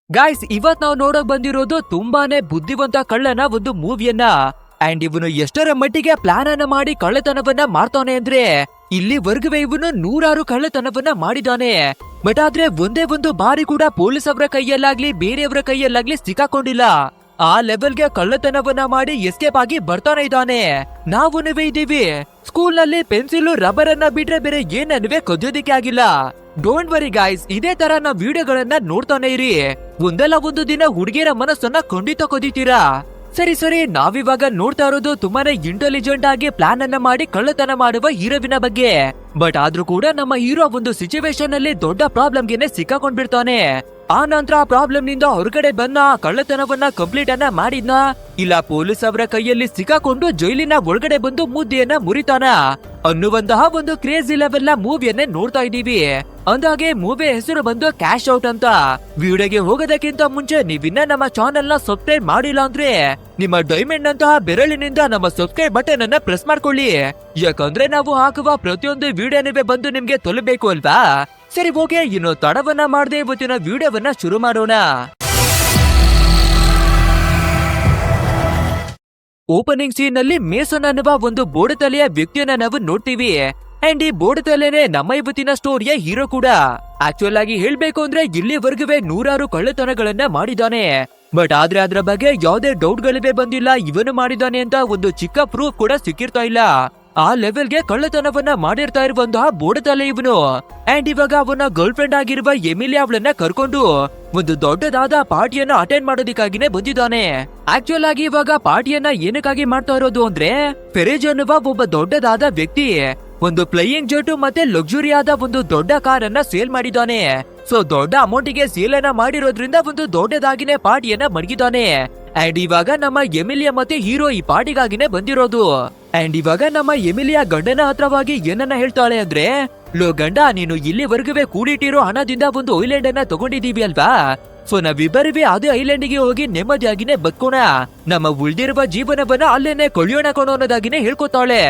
Guys, ಇವತ್ ನಾವು ನೋಡಕ್ ಬಂದಿರೋದು ತುಂಬಾನೇ ಬುದ್ಧಿವಂತ ಕಳ್ಳನ ಒಂದು ಮೂವಿಯನ್ನ. ಅಂಡ್ ಇವನು ಎಷ್ಟರ ಮಟ್ಟಿಗೆ ಪ್ಲಾನ್ ಅನ್ನ ಮಾಡಿ ಕಳ್ಳತನವನ್ನ ಮಾಡ್ತಾನೆ ಅಂದ್ರೆ ಇಲ್ಲಿವರೆಗೂ ಇವನು 100 ಕಳ್ಳತನವನ್ನ ಮಾಡಿದಾನೆ. ಬಟ್ ಆದ್ರೆ ಒಂದೇ ಒಂದು ಬಾರಿ ಕೂಡ ಪೊಲೀಸ್ ಅವರ ಕೈಯಲ್ಲಾಗ್ಲಿ ಬೇರೆಯವರ ಕೈಯಲ್ಲಾಗ್ಲಿ ಸಿಕ್ಕಾಕೊಂಡಿಲ್ಲ. ಆ ಲೆವೆಲ್ಗೆ ಕಳ್ಳತನವನ್ನ ಮಾಡಿ ಎಸ್ಕೇಪ್ ಆಗಿ ಬರ್ತಾನೆ ಇದ್ದಾನೆ. ನಾವು ಇದೀವಿ ಸ್ಕೂಲ್ ನಲ್ಲಿ ಪೆನ್ಸಿಲ್ ರಬ್ಬರ್ ಅನ್ನ ಬಿಟ್ರೆ ಬೇರೆ ಏನನ್ನುವೆ ಕದಿಯೋದಿಕ್ಕೆ ಆಗಿಲ್ಲ. ಡೋಂಟ್ ವರಿ ಗಾಯ್ಸ್, ಇದೇ ತರ ನಾವ್ ವಿಡಿಯೋಗಳನ್ನ ನೋಡ್ತಾನೆ ಇರಿ. ಒಂದಲ್ಲ ಒಂದು ದಿನ ಹುಡುಗಿಯರ ಮನಸ್ಸನ್ನ ಖಂಡಿತ ಕದೀತೀರಾ. ಸರಿ, ನಾವಿವಾಗ ನೋಡ್ತಾ ಇರೋದು ತುಂಬಾನೇ ಇಂಟೆಲಿಜೆಂಟ್ ಆಗಿ ಪ್ಲಾನ್ ಅನ್ನ ಮಾಡಿ ಕಳ್ಳತನ ಮಾಡುವ ಹೀರೋವಿನ ಬಗ್ಗೆ. ಬಟ್ ಆದ್ರೂ ಕೂಡ ನಮ್ಮ ಹೀರೋ ಒಂದು ಸಿಚುವೇಶನ್ ಅಲ್ಲಿ ದೊಡ್ಡ ಪ್ರಾಬ್ಲಮ್ಗೆನೆ ಸಿಕ್ಕಾಕೊಂಡ್ಬಿಡ್ತಾನೆ. ಆ ನಂತರ ಆ ಪ್ರಾಬ್ಲಮ್ ನಿಂದ ಹೊರಗಡೆ ಬಂದ ಕಳ್ಳತನವನ್ನ ಕಂಪ್ಲೀಟ್ ಅನ್ನ ಮಾಡಿದ್ನ, ಇಲ್ಲ ಪೊಲೀಸ್ ಅವರ ಕೈಯಲ್ಲಿ ಸಿಕ್ಕಾಕೊಂಡು ಜೈಲಿನ ಒಳಗಡೆ ಬಂದು ಮುದ್ದೆಯನ್ನ ಮುರಿತಾನ ಅನ್ನುವಂತಹ ಒಂದು ಕ್ರೇಜಿ ಲೆವೆಲ್ ನ ಮೂವಿಯನ್ನೇ ನೋಡ್ತಾ ಇದೀವಿ. ಅಂದಾಗೆ ಮೂವಿ ಹೆಸರು ಬಂದು ಕ್ಯಾಶ್ ಔಟ್ ಅಂತ. ವಿಡಿಯೋಗೆ ಹೋಗೋದಕ್ಕಿಂತ ಮುಂಚೆ ನೀವಿನ್ನ ನಮ್ಮ ಚಾನೆಲ್ ನ ಸಬ್ಸ್ಕ್ರೈಬ್ ಮಾಡಿಲ್ಲ ಅಂದ್ರೆ ನಿಮ್ಮ ಡೈಮಂಡ್ ಅಂತಹ ಬೆರಳಿನಿಂದ ನಮ್ಮ ಸಬ್ಸ್ಕ್ರೈಬ್ ಬಟನ್ ಅನ್ನ ಪ್ರೆಸ್ ಮಾಡ್ಕೊಳ್ಳಿ. ಯಾಕಂದ್ರೆ ನಾವು ಹಾಕುವ ಪ್ರತಿಯೊಂದು ವಿಡಿಯೋನೇ ಬಂದು ನಿಮ್ಗೆ ತಲುಪಬೇಕು ಅಲ್ವಾ. ಸರಿ ಓಕೆ, ಇನ್ನು ತಡವನ್ನ ಮಾಡದೆ ಇವತ್ತಿನ ವಿಡಿಯೋವನ್ನ ಶುರು ಮಾಡೋಣ. ಓಪನಿಂಗ್ ಸೀನ್ ನಲ್ಲಿ ಮೇಸನ್ ಅನ್ನುವ ಒಂದು ಬೋಡತಲೆಯ ವ್ಯಕ್ತಿಯನ್ನ ನಾವು ನೋಡ್ತೀವಿ. ಅಂಡ್ ಈ ಬೋಡತಲೆನೆ ನಮ್ಮ ಇವತ್ತಿನ ಸ್ಟೋರಿಯ ಹೀರೋ ಕೂಡ. ಆಕ್ಚುಲ್ ಆಗಿ ಹೇಳ್ಬೇಕು ಅಂದ್ರೆ ಇಲ್ಲಿವರೆಗೂ 100 ಕಳ್ಳತನಗಳನ್ನ ಮಾಡಿದಾನೆ. ಬಟ್ ಆದ್ರೆ ಅದ್ರ ಬಗ್ಗೆ ಯಾವುದೇ ಡೌಟ್ ಗಳಿವೆ ಬಂದಿಲ್ಲ. ಇವನು ಮಾಡಿದಾನೆ ಅಂತ ಒಂದು ಚಿಕ್ಕ ಪ್ರೂಫ್ ಕೂಡ ಸಿಕ್ಕಿರ್ತಾ ಇಲ್ಲ. ಆ ಲೆವೆಲ್ಗೆ ಕಳ್ಳತನವನ್ನ ಮಾಡಿರ್ತಾ ಇರುವಂತಹ ಬೋಡತಲೆ ಇವನು. ಅಂಡ್ ಇವಾಗ ಅವನ ಗರ್ಲ್ ಫ್ರೆಂಡ್ ಆಗಿರುವ ಎಮಿಲಿಯಾ ಅವಳನ್ನ ಕರ್ಕೊಂಡು ಒಂದು ದೊಡ್ಡದಾದ ಪಾರ್ಟಿಯನ್ನ ಅಟೆಂಡ್ ಮಾಡೋದಕ್ಕಾಗಿನೇ ಬಂದಿದ್ದಾನೆ. ಆಕ್ಚುಲ್ ಆಗಿ ಇವಾಗ ಪಾರ್ಟಿಯನ್ನ ಏನಕ್ಕಾಗಿ ಮಾಡ್ತಾ ಇರೋದು ಅಂದ್ರೆ ಫೆರೇಜ್ ಅನ್ನುವ ಒಬ್ಬ ದೊಡ್ಡದಾದ ವ್ಯಕ್ತಿ ಒಂದು ಫ್ಲೈಯಿಂಗ್ ಜೆಟ್ ಮತ್ತೆ ಲಕ್ಸುರಿ ಆದ ಒಂದು ದೊಡ್ಡ ಕಾರ್ ಅನ್ನ ಸೇಲ್ ಮಾಡಿದ್ದಾನೆ. ಸೊ ದೊಡ್ಡ ಅಮೌಂಟಿಗೆ ಸೇಲ್ ಅನ್ನ ಮಾಡಿರೋದ್ರಿಂದ ಒಂದು ದೊಡ್ಡದಾಗಿನೇ ಪಾರ್ಟಿಯನ್ನ ಮಡಗಿದ್ದಾನೆ. ಅಂಡ್ ಇವಾಗ ನಮ್ಮ ಎಮಿಲಿಯಾ ಮತ್ತೆ ಹೀರೋ ಈ ಪಾರ್ಟಿಗಾಗಿನೇ ಬಂದಿರೋದು. ಅಂಡ್ ಇವಾಗ ನಮ್ಮ ಎಮಿಲಿಯಾ ಗಂಡನ ಹತ್ರವಾಗಿ ಏನನ್ನ ಹೇಳ್ತಾಳೆ ಅಂದ್ರೆ, ಲೋ ಗಂಡ, ನೀನು ಇಲ್ಲಿವರೆಗೂ ಕೂಡಿಟ್ಟಿರೋ ಹಣದಿಂದ ಒಂದು ಐಲ್ಯಾಂಡ್ ಅನ್ನ ತಗೊಂಡಿದೀವಿ ಅಲ್ವಾ. ಸೊ ನಾವಿಬ್ಬರಿವೆ ಅದೇ ಐಲ್ಯಾಂಡ್ ಗೆ ಹೋಗಿ ನೆಮ್ಮದಿಯಾಗಿನೇ ಬದುಕೋಣ, ನಮ್ಮ ಉಳಿದಿರುವ ಜೀವನವನ್ನ ಅಲ್ಲೇನೆ ಕಳಿಯೋಣ ಅನ್ನೋದಾಗಿನೇ ಹೇಳ್ಕೊತಾಳೆ.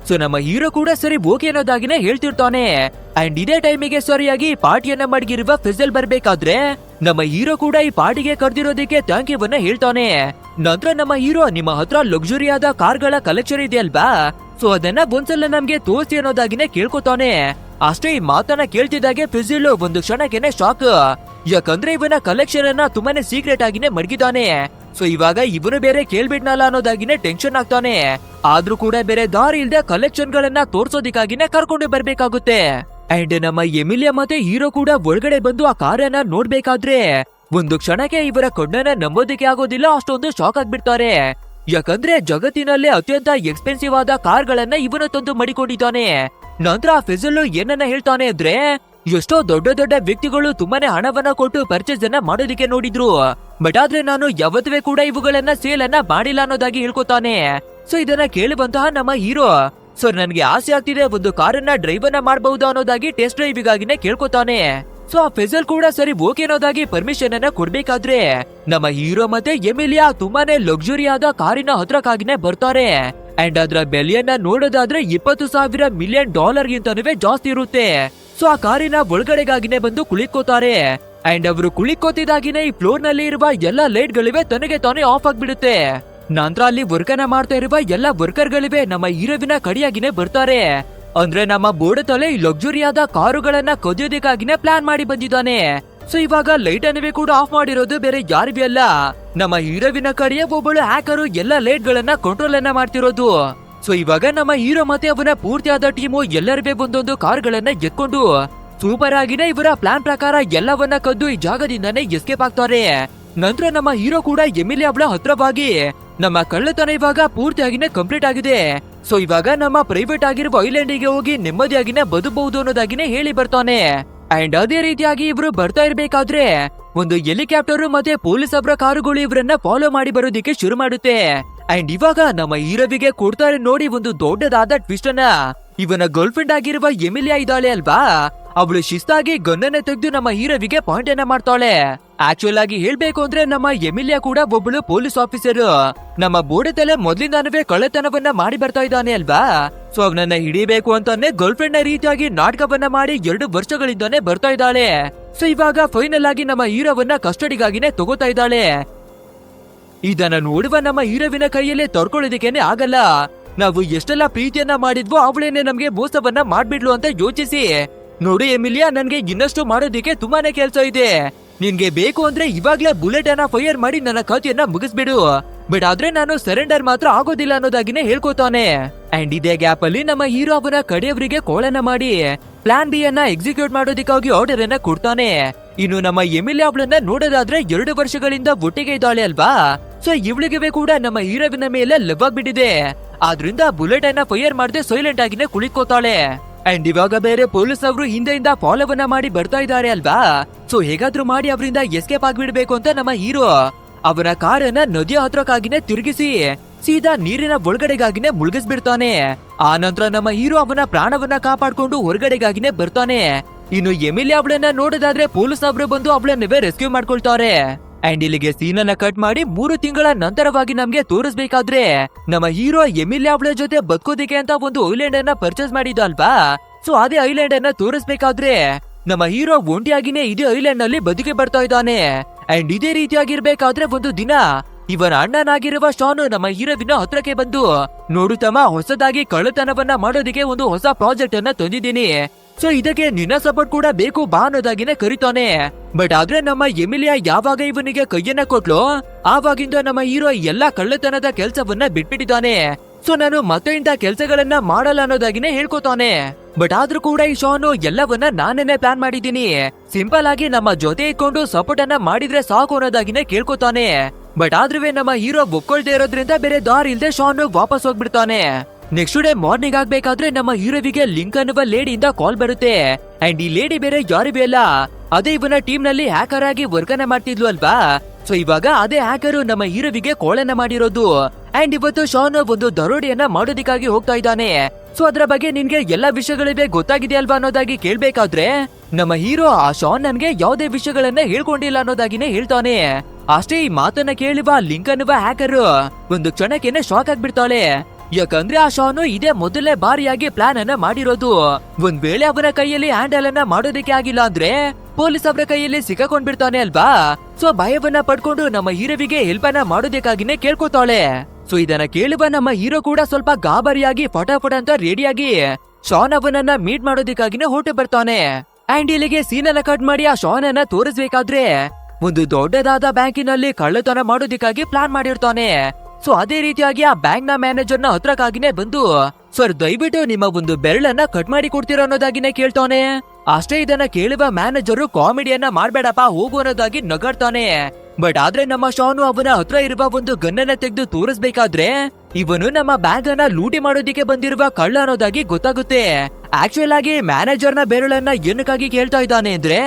ಸೊ ನಮ್ಮ ಹೀರೋ ಕೂಡ ಸರಿ ಓಕೆ ಅನ್ನೋದಾಗಿನೇ ಹೇಳ್ತಿರ್ತಾನೆ. ಅಂಡ್ ಇದೇ ಟೈಮಿಗೆ ಸರಿಯಾಗಿ ಪಾರ್ಟಿಯನ್ನ ಮಡಗಿರುವ ಫೆಜಲ್ ಬರ್ಬೇಕಾದ್ರೆ ನಮ್ಮ ಹೀರೋ ಕೂಡ ಈ ಪಾರ್ಟಿಗೆ ಕರೆದಿರೋದಕ್ಕೆ ಥ್ಯಾಂಕ್ ಯು ವನ್ನ ಹೇಳ್ತಾನೆ. ನಂತರ ನಮ್ಮ ಹೀರೋ, ನಿಮ್ಮ ಹತ್ರ ಲಕ್ಸುರಿ ಆದ ಕಾರ್ಗಳ ಕಲೆಕ್ಷನ್ ಇದೆ ಅಲ್ವಾ, ಸೊ ಅದನ್ನ ಒಂದ್ಸಲ ನಮ್ಗೆ ತೋರಿಸಿ ಅನ್ನೋದಾಗಿನೇ ಕೇಳ್ಕೊತಾನೆ. ಅಷ್ಟೇ ಈ ಮಾತನ್ನ ಕೇಳ್ತಿದ್ದಾಗೆ ಫೆಜಿಲ್ ಒಂದು ಕ್ಷಣಕ್ಕೆನೆ ಶಾಕ್. ಯಾಕಂದ್ರೆ ಇವನ ಕಲೆಕ್ಷನ್ ಅನ್ನ ತುಂಬಾನೇ ಸೀಕ್ರೆಟ್ ಆಗಿನೇ ಮಡಗಿದ್ದಾನೆ. ಸೊ ಇವಾಗ ಇವನು ಬೇರೆ ಕೇಳ್ಬಿಟ್ನಲ್ಲ ಅನ್ನೋದಾಗಿನೇ ಟೆನ್ಷನ್ ಆಗ್ತಾನೆ. ಆದ್ರೂ ಕೂಡ ಬೇರೆ ದಾರಿ ಇಲ್ದೆ ಕಲೆಕ್ಷನ್ ಗಳನ್ನ ತೋರ್ಸೋದಿಕ್ಕಾಗಿನೇ ಕರ್ಕೊಂಡು ಬರ್ಬೇಕಾಗುತ್ತೆ. ಅಂಡ್ ನಮ್ಮ ಎಮಿಲಿಯಾ ಮತ್ತೆ ಹೀರೋ ಕೂಡ ಒಳಗಡೆ ಬಂದು ಆ ಕಾರನ್ನ ನೋಡ್ಬೇಕಾದ್ರೆ ಒಂದು ಕ್ಷಣಕ್ಕೆ ಇವರ ಕಣ್ಣನ್ನ ನಂಬೋದಿಕ್ಕೆ ಆಗೋದಿಲ್ಲ, ಅಷ್ಟೊಂದು ಶಾಕ್ ಆಗ್ಬಿಡ್ತಾರೆ. ಯಾಕಂದ್ರೆ ಜಗತ್ತಿನಲ್ಲೇ ಅತ್ಯಂತ ಎಕ್ಸ್ಪೆನ್ಸಿವ್ ಆದ ಕಾರ್ಗಳನ್ನ ಇವನು ತಂದು ಮಡಿಕೊಂಡಿದ್ದಾನೆ. ನಂತರ ಫೆಜಲ್ ಏನನ್ನ ಹೇಳ್ತಾನೆ ಅಂದ್ರೆ, ಎಷ್ಟೋ ದೊಡ್ಡ ದೊಡ್ಡ ವ್ಯಕ್ತಿಗಳು ತುಂಬಾನೇ ಹಣವನ್ನ ಕೊಟ್ಟು ಪರ್ಚೇಸ್ ಅನ್ನ ಮಾಡೋದಿಕ್ಕೆ ನೋಡಿದ್ರು, ಬಟ್ ಆದ್ರೆ ನಾನು ಯಾವತ್ತೂ ಕೂಡ ಇವುಗಳನ್ನ ಸೇಲ್ ಅನ್ನ ಮಾಡಿಲ್ಲ ಅನ್ನೋದಾಗಿ ಹೇಳ್ಕೊತಾನೆ. ಸೊ ಇದನ್ನ ಕೇಳುವಂತಹ ನಮ್ಮ ಹೀರೋ, ಸೊ ನನ್ಗೆ ಆಸೆ ಆಗ್ತಿದೆ, ಒಂದು ಕಾರನ್ನ ಡ್ರೈವ್ ಅನ್ನ ಮಾಡಬಹುದಾ ಅನ್ನೋದಾಗಿ ಟೆಸ್ಟ್ ಡ್ರೈವಿಗಾಗಿನೇ ಕೇಳ್ಕೊತಾನೆ. ಸೊ ಆ ಫೆಜಲ್ ಕೂಡ ಸರಿ ಓಕೆ ಅನ್ನೋದಾಗಿ ಪರ್ಮಿಷನ್ ಅನ್ನ ಕೊಡ್ಬೇಕಾದ್ರೆ ನಮ್ಮ ಹೀರೋ ಮತ್ತೆ ಎಮಿಲಿಯಾ ತುಂಬಾನೇ ಲಕ್ಸುರಿ ಆದ ಕಾರಿನ ಹತ್ರಕ್ಕಾಗಿನೇ ಬರ್ತಾರೆ. ಅಂಡ್ ಅದ್ರ ಬೆಲೆಯನ್ನ ನೋಡೋದಾದ್ರೆ $20,000 ಮಿಲಿಯನ್ ಗಿಂತನೂ ಜಾಸ್ತಿ ಇರುತ್ತೆ. ಸೊ ಆ ಕಾರಿನ ಒಳಗಡೆಗಾಗಿನೇ ಬಂದು ಕುಳಿಕೋತಾರೆ. ಅಂಡ್ ಅವರು ಕುಳಿಕೋತಿದಾಗಿನೇ ಈ ಫ್ಲೋರ್ ನಲ್ಲಿ ಇರುವ ಎಲ್ಲಾ ಲೈಟ್ ಗಳಿವೆ ತನಗೆ ತಾನೇ ಆಫ್ ಆಗ್ಬಿಡುತ್ತೆ. ನಂತರ ಅಲ್ಲಿ ವರ್ಕ್ ಅನ್ನ ಮಾಡ್ತಾ ಇರುವ ಎಲ್ಲಾ ವರ್ಕರ್ ಗಳಿವೆ ನಮ್ಮ ಹೀರೋವಿನ ಕಡಿಯಾಗಿನೇ ಬರ್ತಾರೆ. ಅಂದ್ರೆ ನಮ್ಮ ಬೋಡತಲೆ ಈ ಲಕ್ಸುರಿ ಆದ ಕಾರುಗಳನ್ನ ಕದಿಯೋದಕ್ಕಾಗಿನೇ ಪ್ಲಾನ್ ಮಾಡಿ ಬಂದಿದ್ದಾನೆ. ಸೊ ಇವಾಗ ಲೈಟ್ ಅನ್ನವೇ ಕೂಡ ಆಫ್ ಮಾಡಿರೋದು ಬೇರೆ ಯಾರಿಗೂ ಅಲ್ಲ, ನಮ್ಮ ಹೀರೋವಿನ ಕಡೆಯ ಒಬ್ಬಳು ಹ್ಯಾಕರು ಎಲ್ಲಾ ಲೈಟ್ ಗಳನ್ನ ಕಂಟ್ರೋಲ್ ಅನ್ನ ಮಾಡ್ತಿರೋದು. ಸೊ ಇವಾಗ ನಮ್ಮ ಹೀರೋ ಮತ್ತೆ ಅವನ ಪೂರ್ತಿಯಾದ ಟೀಮು ಎಲ್ಲರಿಗೂ ಒಂದೊಂದು ಕಾರ್ಗಳನ್ನ ಎತ್ಕೊಂಡು ಸೂಪರ್ ಆಗಿನೇ ಇವರ ಪ್ಲಾನ್ ಪ್ರಕಾರ ಎಲ್ಲವನ್ನ ಕದ್ದು ಈ ಜಾಗದಿಂದಾನೇ ಎಸ್ಕೇಪ್ ಆಗ್ತಾರೆ. ನಂತರ ನಮ್ಮ ಹೀರೋ ಕೂಡ ಎಮಿಲಿಯಾ ಅವಳ ಹತ್ರವಾಗಿ, ನಮ್ಮ ಕಳ್ಳತನ ಇವಾಗ ಪೂರ್ತಿಯಾಗಿನೇ ಕಂಪ್ಲೀಟ್ ಆಗಿದೆ, ಸೊ ಇವಾಗ ನಮ್ಮ ಪ್ರೈವೇಟ್ ಆಗಿರುವ ಐಲ್ಯಾಂಡಿಗೆ ಹೋಗಿ ನೆಮ್ಮದಿಯಾಗಿನೇ ಬದುಕಬಹುದು ಅನ್ನೋದಾಗಿನೇ ಹೇಳಿ ಬರ್ತಾನೆ. ಅಂಡ್ ಅದೇ ರೀತಿಯಾಗಿ ಇವರು ಬರ್ತಾ ಇರ್ಬೇಕಾದ್ರೆ ಒಂದು ಹೆಲಿಕಾಪ್ಟರ್ ಮತ್ತೆ ಪೊಲೀಸ್ ಅವರ ಕಾರುಗಳು ಇವರನ್ನ ಫಾಲೋ ಮಾಡಿ ಬರೋದಿಕ್ಕೆ ಶುರು ಮಾಡುತ್ತೆ. ಅಂಡ್ ಇವಾಗ ನಮ್ಮ ಹೀರೋವಿಗೆ ಕೊಡ್ತಾರೆ ನೋಡಿ ಒಂದು ದೊಡ್ಡದಾದ ಟ್ವಿಸ್ಟ್ ಅನ್ನ. ಇವನ ಗರ್ಲ್ ಫ್ರೆಂಡ್ ಆಗಿರುವ ಎಮಿಲಿಯಾ ಇದ್ದಾಳೆ ಅಲ್ವಾ, ಅವಳು ಶಿಸ್ತಾಗಿ ಗನ್ನನ್ನ ತೆಗೆದು ನಮ್ಮ ಹೀರೋವಿಗೆ ಪಾಯಿಂಟ್ ಅನ್ನ ಮಾಡ್ತಾಳೆ. ಆಕ್ಚುಲ್ ಆಗಿ ಹೇಳ್ಬೇಕು ಅಂದ್ರೆ ನಮ್ಮ ಎಮಿಲಿಯಾ ಕೂಡ ಒಬ್ಬಳು ಪೊಲೀಸ್ ಆಫೀಸರ್. ನಮ್ಮ ಬೋಡೆತಲೆ ಮೊದ್ಲಿಂದಾನವೇ ಕಳ್ಳತನವನ್ನ ಮಾಡಿ ಬರ್ತಾ ಇದ್ದಾನೆ ಅಲ್ವಾ. ಸೊ ಅವನನ್ನ ಹಿಡಿಬೇಕು ಅಂತಾನೆ ಗರ್ಲ್ ಫ್ರೆಂಡ್ ನ ರೀತಿಯಾಗಿ ನಾಟಕವನ್ನ ಮಾಡಿ 2 ವರ್ಷಗಳಿಂದಾನೆ ಬರ್ತಾ ಇದ್ದಾಳೆ. ಸೊ ಇವಾಗ ಫೈನಲ್ ಆಗಿ ನಮ್ಮ ಹೀರೋವನ್ನ ಕಸ್ಟಡಿಗಾಗಿನೇ ತಗೋತಾ ಇದ್ದಾಳೆ. ಇದನ್ನ ನೋಡುವ ನಮ್ಮ ಹೀರೋವಿನ ಕೈಯಲ್ಲಿ ತಡ್ಕೊಳ್ಳೋದಕ್ಕೇನೆ ಆಗಲ್ಲ. ನಾವು ಎಷ್ಟೆಲ್ಲ ಪ್ರೀತಿಯನ್ನ ಮಾಡಿದ್ವೋ ಅವಳೇನೆ ನಮ್ಗೆ ಮೋಸವನ್ನ ಮಾಡ್ಬಿಡ್ಲು ಅಂತ ಯೋಚಿಸಿ, ನೋಡು ಎಮಿಲಿಯಾ, ನನ್ಗೆ ಇನ್ನಷ್ಟು ಮಾಡೋದಿಕ್ಕೆ ತುಂಬಾನೇ ಕೆಲ್ಸ ಇದೆ. ನಿನ್ಗೆ ಬೇಕು ಅಂದ್ರೆ ಇವಾಗ್ಲೇ ಬುಲೆಟ್ ಅನ್ನ ಫೈರ್ ಮಾಡಿ ನನ್ನ ಕಥೆಯನ್ನ ಮುಗಿಸ್ಬಿಡು. ಬಟ್ ಆದ್ರೆ ನಾನು ಸರೆಂಡರ್ ಮಾತ್ರ ಆಗೋದಿಲ್ಲ ಅನ್ನೋದಾಗಿನೇ ಹೇಳ್ಕೊತಾನೆ. ಅಂಡ್ ಇದೇ ಗ್ಯಾಪ್ ಅಲ್ಲಿ ನಮ್ಮ ಹೀರೋ ಅವನ ಕಡೆಯವರಿಗೆ ಕೋಳನ್ನ ಮಾಡಿ ಪ್ಲಾನ್ ಬಿ ಅನ್ನ ಎಕ್ಸಿಕ್ಯೂಟ್ ಮಾಡೋದಕ್ಕಾಗಿ ಆರ್ಡರ್ ಅನ್ನ ಕೊಡ್ತಾನೆ. ಇನ್ನು ನಮ್ಮ ಎಮಿಲಿಯಾ ಅವಳನ್ನ ನೋಡೋದಾದ್ರೆ 2 ವರ್ಷಗಳಿಂದ ಒಟ್ಟಿಗೆ ಇದ್ದಾಳೆ ಅಲ್ವಾ. ಸೊ ಇವಳಿಗೆ ಕೂಡ ನಮ್ಮ ಹೀರೋವಿನ ಮೇಲೆ ಲವ್ ಆಗ್ಬಿಟ್ಟಿದೆ. ಆದ್ರಿಂದ ಬುಲೆಟ್ ಅನ್ನ ಫೈರ್ ಮಾಡದೆ ಸೈಲೆಂಟ್ ಆಗಿನೇ ಕುಳಿತುಕೋತಾಳೆ. ಅಂಡ್ ಇವಾಗ ಬೇರೆ ಪೊಲೀಸ್ ಅವರು ಹಿಂದೆಯಿಂದ ಫಾಲೋವನ್ನ ಮಾಡಿ ಬರ್ತಾ ಇದ್ದಾರೆ ಅಲ್ವಾ. ಸೊ ಹೇಗಾದ್ರೂ ಮಾಡಿ ಅವರಿಂದ ಎಸ್ಕೇಪ್ ಆಗ್ಬಿಡ್ಬೇಕು ಅಂತ ನಮ್ಮ ಹೀರೋ ಅವನ ಕಾರನ್ನ ನದಿಯ ಹತ್ರಕ್ಕಾಗಿನೇ ತಿರುಗಿಸಿ ಸೀದಾ ನೀರಿನ ಒಳಗಡೆಗಾಗಿನೇ ಮುಳುಗಿಸ್ಬಿಡ್ತಾನೆ. ಆ ನಂತರ ನಮ್ಮ ಹೀರೋ ಅವನ ಪ್ರಾಣವನ್ನ ಕಾಪಾಡ್ಕೊಂಡು ಹೊರಗಡೆಗಾಗಿನೇ ಬರ್ತಾನೆ. ಇನ್ನು ಎಮಿಲಿಯಾ ಅವಳನ್ನ ನೋಡೋದಾದ್ರೆ ಪೊಲೀಸ್ ಅವರು ಬಂದು ಅವಳನ್ನವೇ ರೆಸ್ಕ್ಯೂ ಮಾಡ್ಕೊಳ್ತಾರೆ. ಅಂಡ್ ಇಲ್ಲಿಗೆ ಸೀನನ್ನ ಕಟ್ ಮಾಡಿ 3 ತಿಂಗಳ ನಂತರವಾಗಿ ನಮ್ಗೆ ತೋರಿಸ್ಬೇಕಾದ್ರೆ ನಮ್ಮ ಹೀರೋ ಎಮಿಲಿಯಾ ಅವಳ ಜೊತೆ ಬದುಕೋದಿಕ್ಕೆ ಅಂತ ಒಂದು ಐಲ್ಯಾಂಡ್ ಅನ್ನ ಪರ್ಚೇಸ್ ಮಾಡಿದ ಅಲ್ವಾ. ಸೊ ಅದೇ ಐಲ್ಯಾಂಡ್ ಅನ್ನ ತೋರಿಸ್ಬೇಕಾದ್ರೆ ನಮ್ಮ ಹೀರೋ ಒಂಟಿಯಾಗಿನೇ ಇದೇ ಐಲ್ಯಾಂಡ್ ನಲ್ಲಿ ಬದುಕಿ ಬರ್ತಾ ಇದ್ದಾನೆ. ಅಂಡ್ ಇದೇ ರೀತಿಯಾಗಿರ್ಬೇಕಾದ್ರೆ ಒಂದು ದಿನ ಇವನ ಅಣ್ಣನಾಗಿರುವ ಶಾನು ನಮ್ಮ ಹೀರೋವಿನ ಹತ್ರಕ್ಕೆ ಬಂದು, ನೋಡು ತಮ್ಮ, ಹೊಸದಾಗಿ ಕಳ್ಳತನವನ್ನ ಮಾಡೋದಿಕ್ಕೆ ಒಂದು ಹೊಸ ಪ್ರಾಜೆಕ್ಟ್ ಅನ್ನ ತಂದಿದ್ದೀನಿ. ಸೊ ಇದಕ್ಕೆ ನಿನ್ನ ಸಪೋರ್ಟ್ ಕೂಡ ಬೇಕು ಬಾ ಅನ್ನೋದಾಗಿನೇ ಕರಿತಾನೆ. ಬಟ್ ಆದ್ರೆ ನಮ್ಮ ಎಮಿಲಿಯಾ ಯಾವಾಗ ಇವನಿಗೆ ಕೈಯನ್ನ ಕೊಟ್ಲು ಆವಾಗಿಂದ ನಮ್ಮ ಹೀರೋ ಎಲ್ಲಾ ಕಳ್ಳತನದ ಕೆಲ್ಸವನ್ನ ಬಿಟ್ಬಿಟ್ಟಿದ್ದಾನೆ. ಸೊ ನಾನು ಮತ್ತೆ ಇಂಥ ಕೆಲ್ಸಗಳನ್ನ ಮಾಡಲ್ಲ ಅನ್ನೋದಾಗಿನೇ ಹೇಳ್ಕೊತಾನೆ. ಬಟ್ ಆದ್ರೂ ಕೂಡ ಈ ಶಾನು ಎಲ್ಲವನ್ನ ನಾನೇನೆ ಪ್ಲಾನ್ ಮಾಡಿದ್ದೀನಿ, ಸಿಂಪಲ್ ಆಗಿ ನಮ್ಮ ಜೊತೆ ಇಟ್ಕೊಂಡು ಸಪೋರ್ಟ್ ಅನ್ನ ಮಾಡಿದ್ರೆ ಸಾಕು ಅನ್ನೋದಾಗಿನೇ ಕೇಳ್ಕೊತಾನೆ. ಬಟ್ ಆದ್ರೂ ನಮ್ಮ ಹೀರೋ ಒಪ್ಕೊಳ್ದೇ ಇರೋದ್ರಿಂದ ಬೇರೆ ದಾರಿ ಇಲ್ದೆ ಶಾನು ವಾಪಸ್ ಹೋಗ್ಬಿಡ್ತಾನೆ. ನೆಕ್ಸ್ಟ್ ಡೇ ಮಾರ್ನಿಂಗ್ ಆಗ್ಬೇಕಾದ್ರೆ ನಮ್ಮ ಹೀರೋವಿಗೆ ಲಿಂಕ್ ಅನ್ನುವ ಲೇಡಿಯಿಂದ ಕಾಲ್ ಬರುತ್ತೆ. ಅಂಡ್ ಈ ಲೇಡಿ ಬೇರೆ ಯಾರಿಗೂ ಅಲ್ಲ, ಅದೇ ಇವನ ಟೀಮ್ ನಲ್ಲಿ ಹ್ಯಾಕರ್ ಆಗಿ ವರ್ಕ್ ಅನ್ನ ಮಾಡ್ತಿದ್ಲು ಅಲ್ವಾ. ಸೊ ಇವಾಗ ಅದೇ ಹ್ಯಾಕರ್ ನಮ್ಮ ಹೀರೋವಿಗೆ ಕಾಲ್ ಅನ್ನ ಮಾಡಿರೋದು. ಅಂಡ್ ಇವತ್ತು ಶಾನ್ ಒಂದು ದರೋಡೆಯನ್ನ ಮಾಡೋದಿಕ್ಕಾಗಿ ಹೋಗ್ತಾ ಇದ್ದಾನೆ. ಸೊ ಅದ್ರ ಬಗ್ಗೆ ನಿನ್ಗೆ ಎಲ್ಲಾ ವಿಷಯಗಳಿವೆ ಗೊತ್ತಾಗಿದೆ ಅಲ್ವಾ ಅನ್ನೋದಾಗಿ ಕೇಳ್ಬೇಕಾದ್ರೆ ನಮ್ಮ ಹೀರೋ ಆ ಶಾನ್ ನನ್ಗೆ ಯಾವುದೇ ವಿಷಯಗಳನ್ನ ಹೇಳ್ಕೊಂಡಿಲ್ಲ ಅನ್ನೋದಾಗಿನೇ ಹೇಳ್ತಾನೆ. ಅಷ್ಟೇ ಈ ಮಾತನ್ನ ಕೇಳುವ ಲಿಂಕ್ ಅನ್ನುವ ಹ್ಯಾಕರ್ ಒಂದು ಕ್ಷಣಕ್ಕೇನೆ ಶಾಕ್ ಆಗ್ಬಿಡ್ತಾಳೆ. ಯಾಕಂದ್ರೆ ಆ ಶಾನು ಇದೇ ಮೊದಲನೇ ಬಾರಿಯಾಗಿ ಪ್ಲಾನ್ ಅನ್ನ ಮಾಡಿರೋದು. ಒಂದ್ ವೇಳೆ ಅವನ ಕೈಯಲ್ಲಿ ಹ್ಯಾಂಡಲ್ ಅನ್ನ ಮಾಡೋದಕ್ಕೆ ಆಗಿಲ್ಲ ಅಂದ್ರೆ ಪೊಲೀಸ್ ಅವರ ಕೈಯಲ್ಲಿ ಸಿಕ್ಕಾಕೊಂಡ್ಬಿಡ್ತಾನೆ ಅಲ್ವಾ. ಸೊ ಭಯವನ್ನ ಪಡ್ಕೊಂಡು ನಮ್ಮ ಹೀರೋವಿಗೆ ಹೆಲ್ಪ್ ಅನ್ನ ಮಾಡೋದಕ್ಕಾಗಿನೇ ಕೇಳ್ಕೊತಾಳೆ. ಸೊ ಇದನ್ನ ಕೇಳುವ ನಮ್ಮ ಹೀರೋ ಕೂಡ ಸ್ವಲ್ಪ ಗಾಬರಿಯಾಗಿ ಫಟಾಫಟ್ ಅಂತ ರೆಡಿಯಾಗಿ ಶಾನ್ ಅವನನ್ನ ಮೀಟ್ ಮಾಡೋದಕ್ಕಾಗಿನೇ ಹೊರಟು ಬರ್ತಾನೆ. ಅಂಡ್ ಇಲ್ಲಿಗೆ ಸೀನನ್ನ ಕಟ್ ಮಾಡಿ ಆ ಶಾನ್ ಅನ್ನ ತೋರಿಸ್ಬೇಕಾದ್ರೆ ಒಂದು ದೊಡ್ಡದಾದ ಬ್ಯಾಂಕಿನಲ್ಲಿ ಕಳ್ಳತನ ಮಾಡೋದಕ್ಕಾಗಿ ಪ್ಲಾನ್ ಮಾಡಿರ್ತಾನೆ. ಸೊ ಅದೇ ರೀತಿಯಾಗಿ ಆ ಬ್ಯಾಂಕ್ ನ ಮ್ಯಾನೇಜರ್ ನ ಹತ್ರಕ್ಕಾಗಿನೇ ಬಂದು, ಸರ್ ದಯವಿಟ್ಟು ನಿಮ್ಮ ಒಂದು ಬೆರಳನ್ನ ಕಟ್ ಮಾಡಿ ಕೊಡ್ತೀರಾ ಅನ್ನೋದಾಗಿನೇ ಕೇಳ್ತಾನೆ. ಅಷ್ಟೇ ಇದನ್ನ ಕೇಳುವ ಮ್ಯಾನೇಜರು ಕಾಮಿಡಿಯನ್ನ ಮಾಡ್ಬೇಡಪ್ಪ ಹೋಗು ಅನ್ನೋದಾಗಿ ನಗಾಡ್ತಾನೆ. ಬಟ್ ಆದ್ರೆ ನಮ್ಮ ಶಾನು ಅವನ ಹತ್ರ ಇರುವ ಒಂದು ಗನ್ನನ್ನ ತೆಗೆದು ತೋರಿಸ್ಬೇಕಾದ್ರೆ ಇವನು ನಮ್ಮ ಬ್ಯಾಂಕ್ ಅನ್ನ ಲೂಟಿ ಮಾಡೋದಿಕ್ಕೆ ಬಂದಿರುವ ಕಳ್ಳ ಅನ್ನೋದಾಗಿ ಗೊತ್ತಾಗುತ್ತೆ. ಆಕ್ಚುಯಲ್ ಆಗಿ ಮ್ಯಾನೇಜರ್ ನ ಬೆರಳನ್ನ ಏನಕ್ಕಾಗಿ ಕೇಳ್ತಾ ಇದ್ದಾನೆ ಅಂದ್ರೆ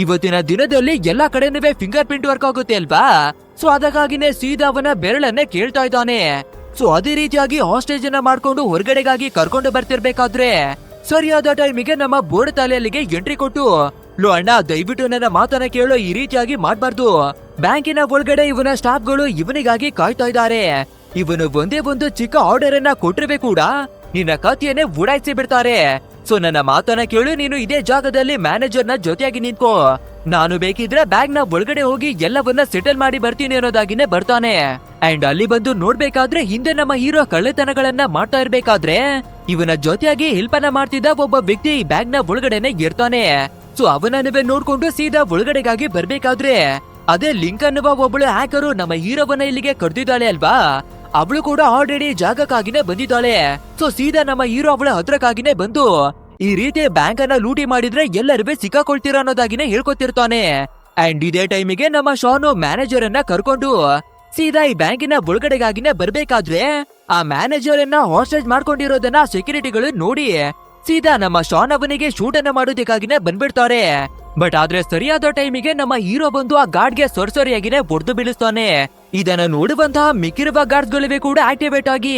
ಇವತ್ತಿನ ದಿನದಲ್ಲಿ ಎಲ್ಲಾ ಕಡೆನೂ ಫಿಂಗರ್ ಪ್ರಿಂಟ್ ವರ್ಕ್ ಆಗುತ್ತೆ ಅಲ್ವಾ. ಸೊ ಅದಕ್ಕಾಗಿನೇ ಸೀದಾ ಅವನ ಬೆರಳನ್ನೇ ಕೇಳ್ತಾ ಇದ್ದಾನೆ. ಸೊ ಅದೇ ರೀತಿಯಾಗಿ ಹಾಸ್ಟೇಜ್ ಅನ್ನ ಮಾಡ್ಕೊಂಡು ಹೊರಗಡೆಗಾಗಿ ಕರ್ಕೊಂಡು ಬರ್ತಿರ್ಬೇಕಾದ್ರೆ ಸರಿಯಾದ ಟೈಮಿಗೆ ನಮ್ಮ ಬೋರ್ಡ್ ತಲೆಯಲ್ಲಿಗೆ ಎಂಟ್ರಿ ಕೊಟ್ಟು, ಲೋ ಅಣ್ಣ ದಯವಿಟ್ಟು ನನ್ನ ಮಾತನ್ನ ಕೇಳೋ, ಈ ರೀತಿಯಾಗಿ ಮಾಡ್ಬಾರ್ದು. ಬ್ಯಾಂಕಿನ ಒಳಗಡೆ ಇವನ ಸ್ಟಾಫ್ ಗಳು ಇವನಿಗಾಗಿ ಕಾಯ್ತಾ ಇದ್ದಾರೆ. ಇವನು ಒಂದೇ ಒಂದು ಚಿಕ್ಕ ಆರ್ಡರ್ ಅನ್ನ ಕೊಟ್ಟಿರ್ಬೇಕು ಕೂಡ ನಿನ್ನ ಕಥೆಯನ್ನೇ ಉಡಾಯಿಸಿ ಬಿಡ್ತಾರೆ. ಸೊ ನನ್ನ ಮಾತನ್ನ ಕೇಳು, ನೀನು ಇದೇ ಜಾಗದಲ್ಲಿ ಮ್ಯಾನೇಜರ್ ನ ಜೊತೆಯಾಗಿ ನಿಂತ್ಕೋ, ನಾನು ಬೇಕಿದ್ರೆ ಬ್ಯಾಂಕ್ ನ ಒಳಗಡೆ ಹೋಗಿ ಎಲ್ಲವನ್ನ ಸೆಟಲ್ ಮಾಡಿ ಬರ್ತೀನಿ ಅನ್ನೋದಾಗಿನೇ ಬರ್ತಾನೆ. ಅಂಡ್ ಅಲ್ಲಿ ಬಂದು ನೋಡ್ಬೇಕಾದ್ರೆ ಹಿಂದೆ ನಮ್ಮ ಹೀರೋ ಕಳ್ಳತನಗಳನ್ನ ಮಾಡ್ತಾ ಇರ್ಬೇಕಾದ್ರೆ ಇವನ ಜೊತೆಯಾಗಿ ಹೆಲ್ಪ್ ಅನ್ನ ಮಾಡ್ತಿದ್ದ ಒಬ್ಬ ವ್ಯಕ್ತಿ ಬ್ಯಾಂಕ್ ನ ಒಳಗಡೆನೆ ಇರ್ತಾನೆ. ಸೊ ಅವನನ್ನೇ ನೋಡ್ಕೊಂಡು ಸೀದಾ ಒಳಗಡೆಗಾಗಿ ಬರ್ಬೇಕಾದ್ರೆ ಅದೇ ಲಿಂಕ್ ಅನ್ನುವ ಒಬ್ಬಳು ಹ್ಯಾಕರು ನಮ್ಮ ಹೀರೋವನ್ನ ಇಲ್ಲಿಗೆ ಕರೆದಿದ್ದಾಳೆ ಅಲ್ವಾ. ಅವಳು ಕೂಡ ಆಲ್ರೆಡಿ ಜಾಗಕ್ಕಾಗಿನೇ ಬಂದಿದ್ದಾಳೆ. ಸೊ ಸೀದಾ ನಮ್ಮ ಹೀರೋ ಅವಳ ಹತ್ರಕ್ಕಾಗಿನೇ ಬಂದು ಈ ರೀತಿ ಬ್ಯಾಂಕ್ ಅನ್ನ ಲೂಟಿ ಮಾಡಿದ್ರೆ ಎಲ್ಲರೂ ಸಿಕ್ಕಾಕೊಳ್ತೀರ ಅನ್ನೋದಾಗಿನೇ ಹೇಳ್ಕೊತಿರ್ತಾನೆ. ಅಂಡ್ ಇದೇ ಟೈಮಿಗೆ ನಮ್ಮ ಶಾನು ಮ್ಯಾನೇಜರ್ ಅನ್ನ ಕರ್ಕೊಂಡು ಸೀದಾ ಈ ಬ್ಯಾಂಕಿನ ಒಳಗಡೆಗಾಗಿನೇ ಬರ್ಬೇಕಾದ್ರೆ ಆ ಮ್ಯಾನೇಜರ್ ಅನ್ನ ಹಾಸ್ಟೇಜ್ ಮಾಡ್ಕೊಂಡಿರೋದನ್ನ ಸೆಕ್ಯೂರಿಟಿಗಳು ನೋಡಿ ಸೀದಾ ನಮ್ಮ ಶಾನ್ ಅವನಿಗೆ ಶೂಟ್ ಅನ್ನ ಮಾಡೋದಕ್ಕಾಗಿನೇ ಬಂದ್ಬಿಡ್ತಾರೆ. ಬಟ್ ಆದ್ರೆ ಸರಿಯಾದ ಟೈಮಿಗೆ ನಮ್ಮ ಹೀರೋ ಬಂದು ಆ ಗಾರ್ಡ್ಗೆ ಸೊರ್ಸರಿಯಾಗಿನೇ ಹೊಡೆದು ಬೀಳಿಸ್ತಾನೆ. ಇದನ್ನ ನೋಡುವಂತಹ ಮಿಕ್ಕಿರುವ ಗಾರ್ಡ್ಸ್ ಗಳಿವೆ ಕೂಡ ಆಕ್ಟಿವೇಟ್ ಆಗಿ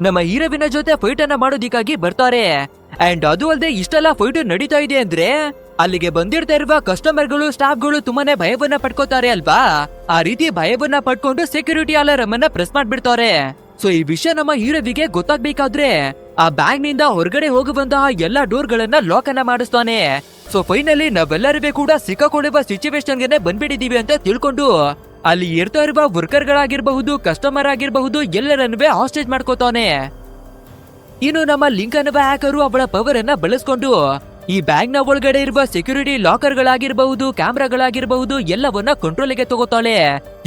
ನಮ್ಮ ಹೀರೋವಿನ ಜೊತೆ ಫೈಟ್ ಅನ್ನ ಮಾಡೋದಿಕ್ಕಾಗಿ ಬರ್ತಾರೆ. ಅಂಡ್ ಅದು ಅಲ್ಲದೆ ಇಷ್ಟೆಲ್ಲ ಫೈಟ್ ನಡೀತಾ ಇದೆ ಅಂದ್ರೆ ಅಲ್ಲಿಗೆ ಬಂದಿರ್ತಾ ಇರುವ ಕಸ್ಟಮರ್ಗಳು ಸ್ಟಾಫ್ಗಳು ತುಂಬಾನೇ ಭಯವನ್ನ ಪಡ್ಕೋತಾರೆ ಅಲ್ವಾ. ಆ ರೀತಿ ಭಯವನ್ನ ಪಡ್ಕೊಂಡು ಸೆಕ್ಯೂರಿಟಿ ಅಲಾರಂ ಅನ್ನ ಪ್ರೆಸ್ ಮಾಡ್ಬಿಡ್ತಾರೆ. ಸೊ ಈ ವಿಷಯ ನಮ್ಮ ಹೀರೋವಿಗೆ ಗೊತ್ತಾಗ್ಬೇಕಾದ್ರೆ ಆ ಬ್ಯಾಂಕ್ ನಿಂದ ಹೊರಗಡೆ ಹೋಗುವಂತಹ ಎಲ್ಲಾ ಡೋರ್ ಗಳನ್ನ ಲಾಕ್ ಅನ್ನ ಮಾಡಿಸ್ತಾನೆ. ಸೊ ಫೈನಲಿ ನಾವೆಲ್ಲರಿಗೂ ಕೂಡ ಸಿಕ್ಕಾಕೊಳ್ಳುವ ಸಿಚುವೇಶನ್ ಗೆ ಬಂದ್ಬಿಟ್ಟಿದೀವಿ ಅಂತ ತಿಳ್ಕೊಂಡು ಅಲ್ಲಿ ಇರ್ತಾ ಇರುವ ವರ್ಕರ್ ಗಳಾಗಿರ್ಬಹುದು, ಕಸ್ಟಮರ್ ಆಗಿರಬಹುದು, ಎಲ್ಲರನ್ನೂ ಹಾಸ್ಟೇಜ್ ಮಾಡ್ಕೋತಾನೆ. ಇನ್ನು ನಮ್ಮ ಲಿಂಕ್ ಅನ್ನುವ ಹ್ಯಾಕರು ಅವಳ ಪವರ್ ಅನ್ನ ಬಳಸ್ಕೊಂಡು ಈ ಬ್ಯಾಂಕ್ ನ ಒಳಗಡೆ ಇರುವ ಸೆಕ್ಯೂರಿಟಿ ಲಾಕರ್ ಗಳಾಗಿರಬಹುದು, ಕ್ಯಾಮ್ರಾಗಳಾಗಿರಬಹುದು ಎಲ್ಲವನ್ನ ಕಂಟ್ರೋಲ್ಗೆ ತಗೋತಾಳೆ.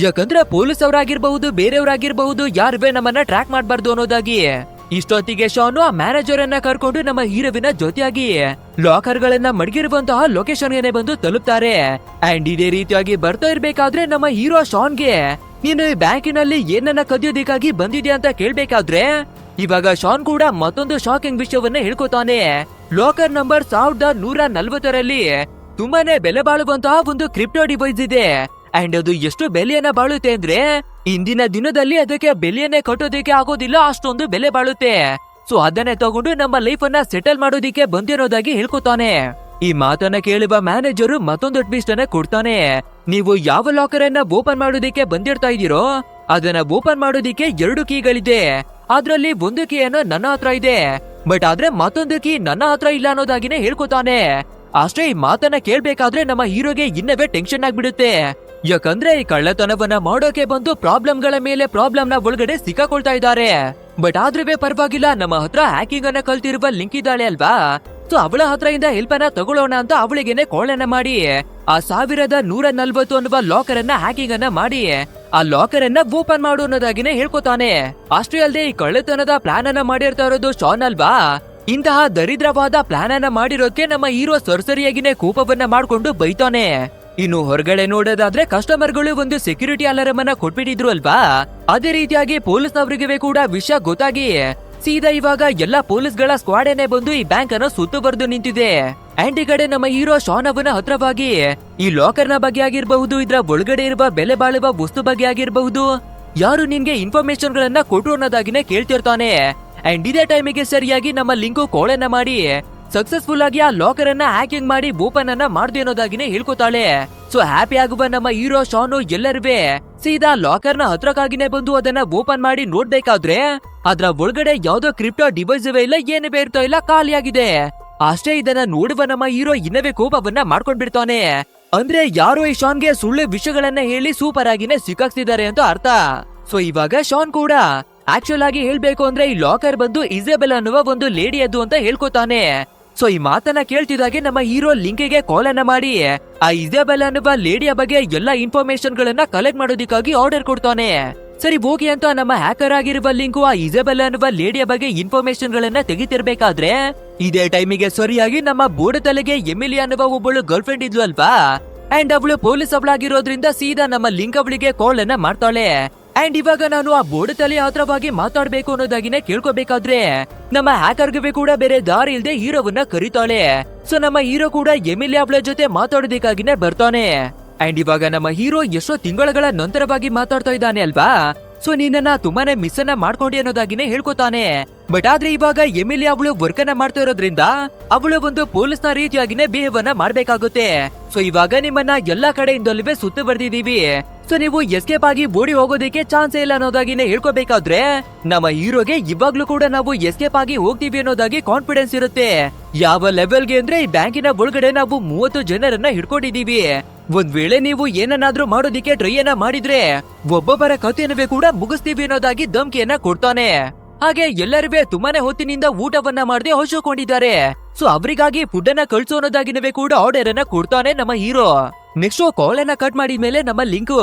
ಯಾಕಂದ್ರೆ ಪೊಲೀಸ್ ಅವರಾಗಿರ್ಬಹುದು, ಬೇರೆಯವರಾಗಿರ್ಬಹುದು ಯಾರುವೆ ನಮ್ಮನ್ನ ಟ್ರ್ಯಾಕ್ ಮಾಡಬಾರ್ದು ಅನ್ನೋದಾಗಿ. ಇಷ್ಟೊತ್ತಿಗೆ ಶಾನು ಆ ಮ್ಯಾನೇಜರ್ ಅನ್ನ ಕರ್ಕೊಂಡು ನಮ್ಮ ಹೀರೋವಿನ ಜೊತೆಯಾಗಿ ಲಾಕರ್ ಗಳನ್ನ ಮಡಗಿರುವಂತಹ ಲೊಕೇಶನ್ ಗೆ ಬಂದು ತಲುಪ್ತಾರೆ. ಅಂಡ್ ಇದೇ ರೀತಿಯಾಗಿ ಬರ್ತಾ ಇರ್ಬೇಕಾದ್ರೆ ನಮ್ಮ ಹೀರೋ ಶಾನ್ಗೆ ನೀನು ಈ ಬ್ಯಾಂಕಿನಲ್ಲಿ ಏನನ್ನ ಕದಿಯೋದಕ್ಕಾಗಿ ಬಂದಿದ್ಯಾ ಅಂತ ಕೇಳ್ಬೇಕಾದ್ರೆ ಇವಾಗ ಶಾನ್ ಕೂಡ ಮತ್ತೊಂದು ಶಾಕಿಂಗ್ ವಿಷಯವನ್ನ ಹೇಳ್ಕೊತಾನೆ. ಲಾಕರ್ ನಂಬರ್ 1140ರಲ್ಲಿ ತುಂಬಾನೇ ಬೆಲೆ ಬಾಳುವಂತಹ ಒಂದು ಕ್ರಿಪ್ಟೋ ಡಿವೈಸ್ ಇದೆ. ಅಂಡ್ ಅದು ಎಷ್ಟು ಬೆಲೆಯನ್ನ ಬಾಳುತ್ತೆ ಅಂದ್ರೆ ಇಂದಿನ ದಿನದಲ್ಲಿ ಅದಕ್ಕೆ ಬೆಲೆಯನ್ನೇ ಕಟ್ಟೋದಕ್ಕೆ ಆಗೋದಿಲ್ಲ, ಅಷ್ಟೊಂದು ಬೆಲೆ ಬಾಳುತ್ತೆ. ಸೊ ಅದನ್ನೇ ತಗೊಂಡು ನಮ್ಮ ಲೈಫ್ ಅನ್ನ ಸೆಟಲ್ ಮಾಡೋದಿಕ್ಕೆ ಬಂದಿರೋದಾಗಿ ಹೇಳ್ಕೊತಾನೆ. ಈ ಮಾತನ್ನ ಕೇಳುವ ಮ್ಯಾನೇಜರು ಮತ್ತೊಂದು ಟ್ವಿಸ್ಟ್ ಅನ್ನ ಕೊಡ್ತಾನೆ. ನೀವು ಯಾವ ಲಾಕರ್ ಅನ್ನ ಓಪನ್ ಮಾಡೋದಿಕ್ಕೆ ಬಂದಿರ್ತಾ ಇದೀರೋ ಅದನ್ನ ಓಪನ್ ಮಾಡೋದಿಕ್ಕೆ 2 ಕೀಗಳಿದೆ. ಅದ್ರಲ್ಲಿ ಒಂದು ಕೀ ಏನೋ ನನ್ನ ಹತ್ರ ಇದೆ, ಬಟ್ ಆದ್ರೆ ಮತ್ತೊಂದು ಕೀ ನನ್ನ ಹತ್ರ ಇಲ್ಲ ಅನ್ನೋದಾಗಿನೇ ಹೇಳ್ಕೊತಾನೆ. ಅಷ್ಟೇ ಈ ಮಾತನ್ನ ಕೇಳ್ಬೇಕಾದ್ರೆ ನಮ್ಮ ಹೀರೋಗೆ ಇನ್ನವೇ ಟೆನ್ಷನ್ ಆಗ್ಬಿಡುತ್ತೆ. ಯಾಕಂದ್ರೆ ಈ ಕಳ್ಳತನವನ್ನ ಮಾಡೋಕೆ ಬಂದು ಪ್ರಾಬ್ಲಮ್ ಗಳ ಮೇಲೆ ಪ್ರಾಬ್ಲಮ್ ನ ಒಳಗಡೆ ಸಿಕ್ಕಾಕೊಳ್ತಾ ಇದ್ದಾರೆ. ಬಟ್ ಆದ್ರೂ ಪರವಾಗಿಲ್ಲ, ನಮ್ಮ ಹತ್ರ ಹ್ಯಾಕಿಂಗ್ ಅನ್ನ ಕಲ್ತಿರುವ ಲಿಂಕ್ ಇದ್ದಾಳೆ ಅಲ್ವಾ. ಸೊ ಅವಳ ಹತ್ರ ಇಂದ ಹೆಲ್ಪ್ ಅನ್ನ ತಗೊಳ್ಳೋಣ ಅಂತ ಅವಳಿಗೆನೆ ಕಾಲ್ ಅನ್ನ ಮಾಡಿ ಆ 1140 ಅನ್ನುವ ಲಾಕರ್ ಅನ್ನ ಹ್ಯಾಕಿಂಗ್ ಅನ್ನ ಮಾಡಿ ಆ ಲಾಕರ್ ಅನ್ನ ಓಪನ್ ಮಾಡು ಅನ್ನೋದಾಗಿನೇ ಹೇಳ್ಕೊತಾನೆ. ಅಷ್ಟೇ ಅಲ್ಲದೆ ಈ ಕಳ್ಳತನದ ಪ್ಲಾನ್ ಅನ್ನ ಮಾಡಿರ್ತಾ ಇರೋದು ಶಾನ್ ಅಲ್ವಾ. ಇಂತಹ ದರಿದ್ರವಾದ ಪ್ಲಾನ್ ಅನ್ನ ಮಾಡಿರೋಕೆ ನಮ್ಮ ಹೀರೋ ಸರ್ಸರಿಯಾಗಿನೇ ಕೋಪವನ್ನ ಮಾಡ್ಕೊಂಡು ಬೈತಾನೆ. ಇನ್ನು ಹೊರಗಡೆ ನೋಡೋದಾದ್ರೆ ಕಸ್ಟಮರ್ಗಳು ಒಂದು ಸೆಕ್ಯೂರಿಟಿ ಅಲಾರಂ ಅನ್ನ ಕೊಟ್ಬಿಟ್ಟಿದ್ರು ಅಲ್ವಾ. ಅದೇ ರೀತಿಯಾಗಿ ಪೊಲೀಸ್ನವರಿಗೆ ಕೂಡ ವಿಷಯ ಗೊತ್ತಾಗಿ ಸೀದಾ ಇವಾಗ ಎಲ್ಲಾ ಪೊಲೀಸ್ಗಳ ಸ್ಕ್ವಾಡ್ ಏನೇ ಬಂದು ಈ ಬ್ಯಾಂಕ್ ಅನ್ನು ಸುತ್ತುವರೆದು ನಿಂತಿದೆ. ಅಂಡ್ ಈ ಕಡೆ ನಮ್ಮ ಹೀರೋ ಶಾನ್ ಅವನ ಹತ್ರವಾಗಿ ಈ ಲಾಕರ್ ನ ಬಗ್ಗೆ ಆಗಿರಬಹುದು, ಇದ್ರ ಒಳಗಡೆ ಇರುವ ಬೆಲೆ ಬಾಳುವ ವಸ್ತು ಬಗ್ಗೆ ಆಗಿರಬಹುದು, ಯಾರು ನಿನ್ಗೆ ಇನ್ಫಾರ್ಮೇಶನ್ ಗಳನ್ನ ಕೊಟ್ರು ಅನ್ನೋದಾಗಿನೇ ಕೇಳ್ತಿರ್ತಾನೆ. ಅಂಡ್ ಇದೇ ಟೈಮಿಗೆ ಸರಿಯಾಗಿ ನಮ್ಮ ಲಿಂಕು ಕಾಲ್ ಅನ್ನ ಮಾಡಿ ಸಕ್ಸಸ್ಫುಲ್ ಆಗಿ ಆ ಲಾಕರ್ ಅನ್ನ ಹ್ಯಾಕಿಂಗ್ ಮಾಡಿ ಓಪನ್ ಅನ್ನ ಮಾಡ್ದೆ ಅನ್ನೋದಾಗಿನೇ ಹೇಳ್ಕೊತಾಳೆ. ಸೊ ಹ್ಯಾಪಿ ಆಗುವ ನಮ್ಮ ಹೀರೋ ಶಾನು ಎಲ್ಲರೂ ಸೀದಾ ಲಾಕರ್ ನ ಹತ್ರಕ್ಕಾಗಿನೇ ಬಂದು ಅದನ್ನ ಓಪನ್ ಮಾಡಿ ನೋಡ್ಬೇಕಾದ್ರೆ ಅದ್ರ ಒಳಗಡೆ ಯಾವ್ದೋ ಕ್ರಿಪ್ಟೋ ಡಿವೈಸ್ ಇಲ್ಲ, ಏನು ಬೇರ್ತಾ ಇಲ್ಲ, ಖಾಲಿಯಾಗಿದೆ. ಅಷ್ಟೇ ಇದನ್ನ ನೋಡುವ ನಮ್ಮ ಹೀರೋ ಇನ್ನವೇ ಕೋಪವನ್ನ ಮಾಡ್ಕೊಂಡ್ಬಿಡ್ತಾನೆ. ಅಂದ್ರೆ ಯಾರೋ ಈ ಶಾನ್ಗೆ ಸುಳ್ಳು ವಿಷಯಗಳನ್ನ ಹೇಳಿ ಸೂಪರ್ ಆಗಿನೇ ಸಿಕ್ಕಾಕ್ಸಿದ್ದಾರೆ ಅಂತ ಅರ್ಥ. ಸೊ ಇವಾಗ ಶಾನ್ ಕೂಡ ಆಕ್ಚುಲ್ ಆಗಿ ಹೇಳ್ಬೇಕು ಅಂದ್ರೆ ಈ ಲಾಕರ್ ಬಂದು ಇಸಬೆಲ್ ಅನ್ನುವ ಒಂದು ಲೇಡಿ ಅದು ಅಂತ ಹೇಳ್ಕೊತಾನೆ. ಸೊ ಈ ಮಾತನ್ನ ಕೇಳ್ತಿದಾಗೆ ನಮ್ಮ ಹೀರೋ ಲಿಂಕಿಗೆ ಕಾಲ್ ಅನ್ನ ಮಾಡಿ ಆ ಇಸಬೆಲ್ ಅನ್ನುವ ಲೇಡಿಯ ಬಗ್ಗೆ ಎಲ್ಲಾ ಇನ್ಫಾರ್ಮೇಶನ್ ಗಳನ್ನ ಕಲೆಕ್ಟ್ ಮಾಡೋದಿಕ್ಕಾಗಿ ಆರ್ಡರ್ ಕೊಡ್ತಾನೆ. ಸರಿ ಹೋಗಿ ಅಂತ ನಮ್ಮ ಹ್ಯಾಕರ್ ಆಗಿರುವ ಲಿಂಕು ಆ ಇಸಬೆಲ್ ಅನ್ನುವ ಲೇಡಿಯ ಬಗ್ಗೆ ಇನ್ಫಾರ್ಮೇಶನ್ ಗಳನ್ನ ತೆಗಿತಿರ್ಬೇಕಾದ್ರೆ ಇದೇ ಟೈಮಿಗೆ ಸರಿಯಾಗಿ ನಮ್ಮ ಬೋರ್ಡ್ ತಲೆಗೆ ಎಮಿಲಿ ಅನ್ನುವ ಒಬ್ಬಳು ಗರ್ಲ್ ಫ್ರೆಂಡ್ ಇದ್ಲು ಅಲ್ವಾ. ಅಂಡ್ ಅವಳು ಪೊಲೀಸ್ ಅವಳಾಗಿರೋದ್ರಿಂದ ಸೀದಾ ನಮ್ಮ ಲಿಂಕ್ ಅವಳಿಗೆ ಕಾಲ್ ಅನ್ನ ಮಾಡ್ತಾಳೆ. ಅಂಡ್ ಇವಾಗ ನಾನು ಆ ಬೋರ್ಡ್ ತಲೆ ಹತ್ರವಾಗಿ ಮಾತಾಡ್ಬೇಕು ಅನ್ನೋದಾಗಿನೇ ಕೇಳ್ಕೋಬೇಕಾದ್ರೆ ನಮ್ಮ ಹ್ಯಾಕರ್ಗೆ ಕೂಡ ಬೇರೆ ದಾರಿ ಇಲ್ದೆ ಹೀರೋವನ್ನ ಕರೀತಾಳೆ. ಸೊ ನಮ್ಮ ಹೀರೋ ಕೂಡ ಎಮಿಲಿ ಅವಳ ಜೊತೆ ಮಾತಾಡೋದಕ್ಕಾಗಿನೇ ಬರ್ತಾನೆ. ಅಂಡ್ ಇವಾಗ ನಮ್ಮ ಹೀರೋ ಎಷ್ಟೋ ತಿಂಗಳ ನಂತರವಾಗಿ ಮಾತಾಡ್ತಾ ಇದ್ದಾನೆ ಅಲ್ವಾ. ಸೊ ನಿನ್ನ ತುಂಬಾನೇ ಮಿಸ್ ಅನ್ನ ಮಾಡ್ಕೊಂಡಿ ಅನ್ನೋದಾಗಿನೇ ಹೇಳ್ಕೊತಾನೆ. ಬಟ್ ಆದ್ರೆ ಇವಾಗ ಎಮಿಲಿ ಅವಳು ವರ್ಕ್ ಅನ್ನ ಮಾಡ್ತಾ ಇರೋದ್ರಿಂದ ಅವಳು ಒಂದು ಪೊಲೀಸ್ ನ ರೀತಿಯಾಗಿನೇ ಬಿಹೇವ್ ಅನ್ನ ಮಾಡ್ಬೇಕಾಗುತ್ತೆ. ಸೊ ಇವಾಗ ನಿಮ್ಮನ್ನ ಎಲ್ಲಾ ಕಡೆಯಿಂದಲೂ ಸುತ್ತು ಬರ್ದಿದೀವಿ, ಸೊ ನೀವು ಎಸ್ಕೇಪ್ ಆಗಿ ಓಡಿ ಹೋಗೋದಕ್ಕೆ ಚಾನ್ಸ್ ಇಲ್ಲ ಅನ್ನೋದಾಗಿನೇ ಹೇಳ್ಕೋಬೇಕಾದ್ರೆ ನಮ್ಮ ಹೀರೋಗೆ ಇವಾಗ್ಲೂ ಕೂಡ ನಾವು ಎಸ್ಕೇಪ್ ಆಗಿ ಹೋಗ್ತೀವಿ ಅನ್ನೋದಾಗಿ ಕಾನ್ಫಿಡೆನ್ಸ್ ಇರುತ್ತೆ. ಯಾವ ಲೆವೆಲ್ಗೆ ಅಂದ್ರೆ ಈ ಬ್ಯಾಂಕಿನ ಒಳಗಡೆ ನಾವು 30 ಜನರನ್ನ ಹಿಡ್ಕೊಂಡಿದೀವಿ. ಒಂದ್ ವೇಳೆ ನೀವು ಏನನ್ನಾದ್ರೂ ಮಾಡೋದಿಕ್ಕೆ ಟ್ರೈ ಅನ್ನ ಮಾಡಿದ್ರೆ ಒಬ್ಬೊಬ್ಬರ ಕಥೆಯನ್ನವೇ ಕೂಡ ಮುಗಿಸ್ತೀವಿ ಅನ್ನೋದಾಗಿ ಧಮ್ಕಿಯನ್ನ ಕೊಡ್ತಾನೆ. ಹಾಗೆ ಎಲ್ಲರೂ ತುಂಬಾನೇ ಹೊತ್ತಿನಿಂದ ಊಟವನ್ನ ಮಾಡದೆ ಹೊಶಕೊಂಡಿದ್ದಾರೆ. ಸೊ ಅವರಿಗಾಗಿ ಫುಡ್ ಅನ್ನ ಕಳ್ಸೋ ಅನ್ನೋದಾಗಿನವೇ ಕೂಡ ಆರ್ಡರ್ ಅನ್ನ ಕೊಡ್ತಾನೆ ನಮ್ಮ ಹೀರೋ. ನೆಕ್ಸ್ಟ್ ಕಾಲ್ ಅನ್ನ ಕಟ್ ಮಾಡಿದ್ಮೇಲೆ ನಮ್ಮ ಲಿಂಕು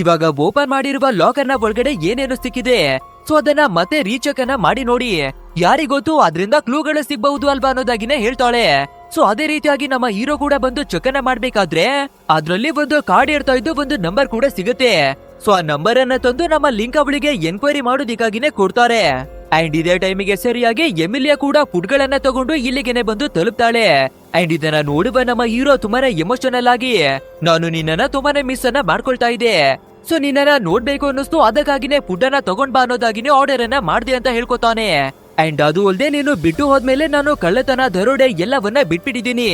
ಇವಾಗ ಓಪನ್ ಮಾಡಿರುವ ಲಾಕರ್ ನ ಒಳಗಡೆ ಏನೇನು ಸಿಕ್ಕಿದೆ ಸೊ ಅದನ್ನ ಮತ್ತೆ ರೀಚೆಕ್ ಅನ್ನ ಮಾಡಿ ನೋಡಿ, ಯಾರಿಗೊತ್ತು ಅದ್ರಿಂದ ಕ್ಲೂಗಳು ಸಿಗಬಹುದು ಅಲ್ವಾ ಅನ್ನೋದಾಗಿನೇ ಹೇಳ್ತಾಳೆ. ಸೊ ಅದೇ ರೀತಿಯಾಗಿ ನಮ್ಮ ಹೀರೋ ಕೂಡ ಬಂದು ಚೆಕ್ ಅನ್ನ ಮಾಡ್ಬೇಕಾದ್ರೆ ಅದ್ರಲ್ಲಿ ಒಂದು ಕಾರ್ಡ್ ಇರ್ತಾ ಇದ್ದು ಒಂದು ನಂಬರ್ ಕೂಡ ಸಿಗುತ್ತೆ. ಸೊ ಆ ನಂಬರ್ ಅನ್ನ ತಂದು ನಮ್ಮ ಲಿಂಕ್ ಅವಳಿಗೆ ಎನ್ಕ್ವೈರಿ ಮಾಡೋದಿಕ್ಕಾಗಿನೇ ಕೊಡ್ತಾರೆ. ಅಂಡ್ ಇದೇ ಟೈಮಿಗೆ ಸರಿಯಾಗಿ ಎಮಿಲಿಯಾ ಕೂಡ ಫುಡ್ ಗಳನ್ನ ತಗೊಂಡು ಇಲ್ಲಿಗೆನೆ ಬಂದು ತಲುಪ್ತಾಳೆ. ಅಂಡ್ ಇದನ್ನ ನೋಡುವ ನಮ್ಮ ಹೀರೋ ತುಂಬಾನೇ ಎಮೋಷನಲ್ ಆಗಿ ನಾನು ನಿನ್ನನ್ನ ತುಂಬಾನೇ ಮಿಸ್ ಅನ್ನ ಮಾಡ್ಕೊಳ್ತಾ ಇದ್ದೆ, ಸೊ ನಿನ್ನನ್ನ ನೋಡ್ಬೇಕು ಅನ್ನಿಸ್ತು, ಅದಕ್ಕಾಗಿನೇ ಫುಡ್ ಅನ್ನ ತಗೊಂಡ್ ಬಾ ಅನ್ನೋದಾಗಿನೇ ಆರ್ಡರ್ ಅನ್ನ ಮಾಡ್ದೆ ಅಂತ ಹೇಳ್ಕೊತಾನೆ. ಅಂಡ್ ಅದು ಅಲ್ದೆ ನೀನು ಬಿಟ್ಟು ಹೋದ್ಮೇಲೆ ನಾನು ಕಳ್ಳತನ ದರೋಡೆ ಎಲ್ಲವನ್ನ ಬಿಟ್ಬಿಟ್ಟಿದ್ದೀನಿ.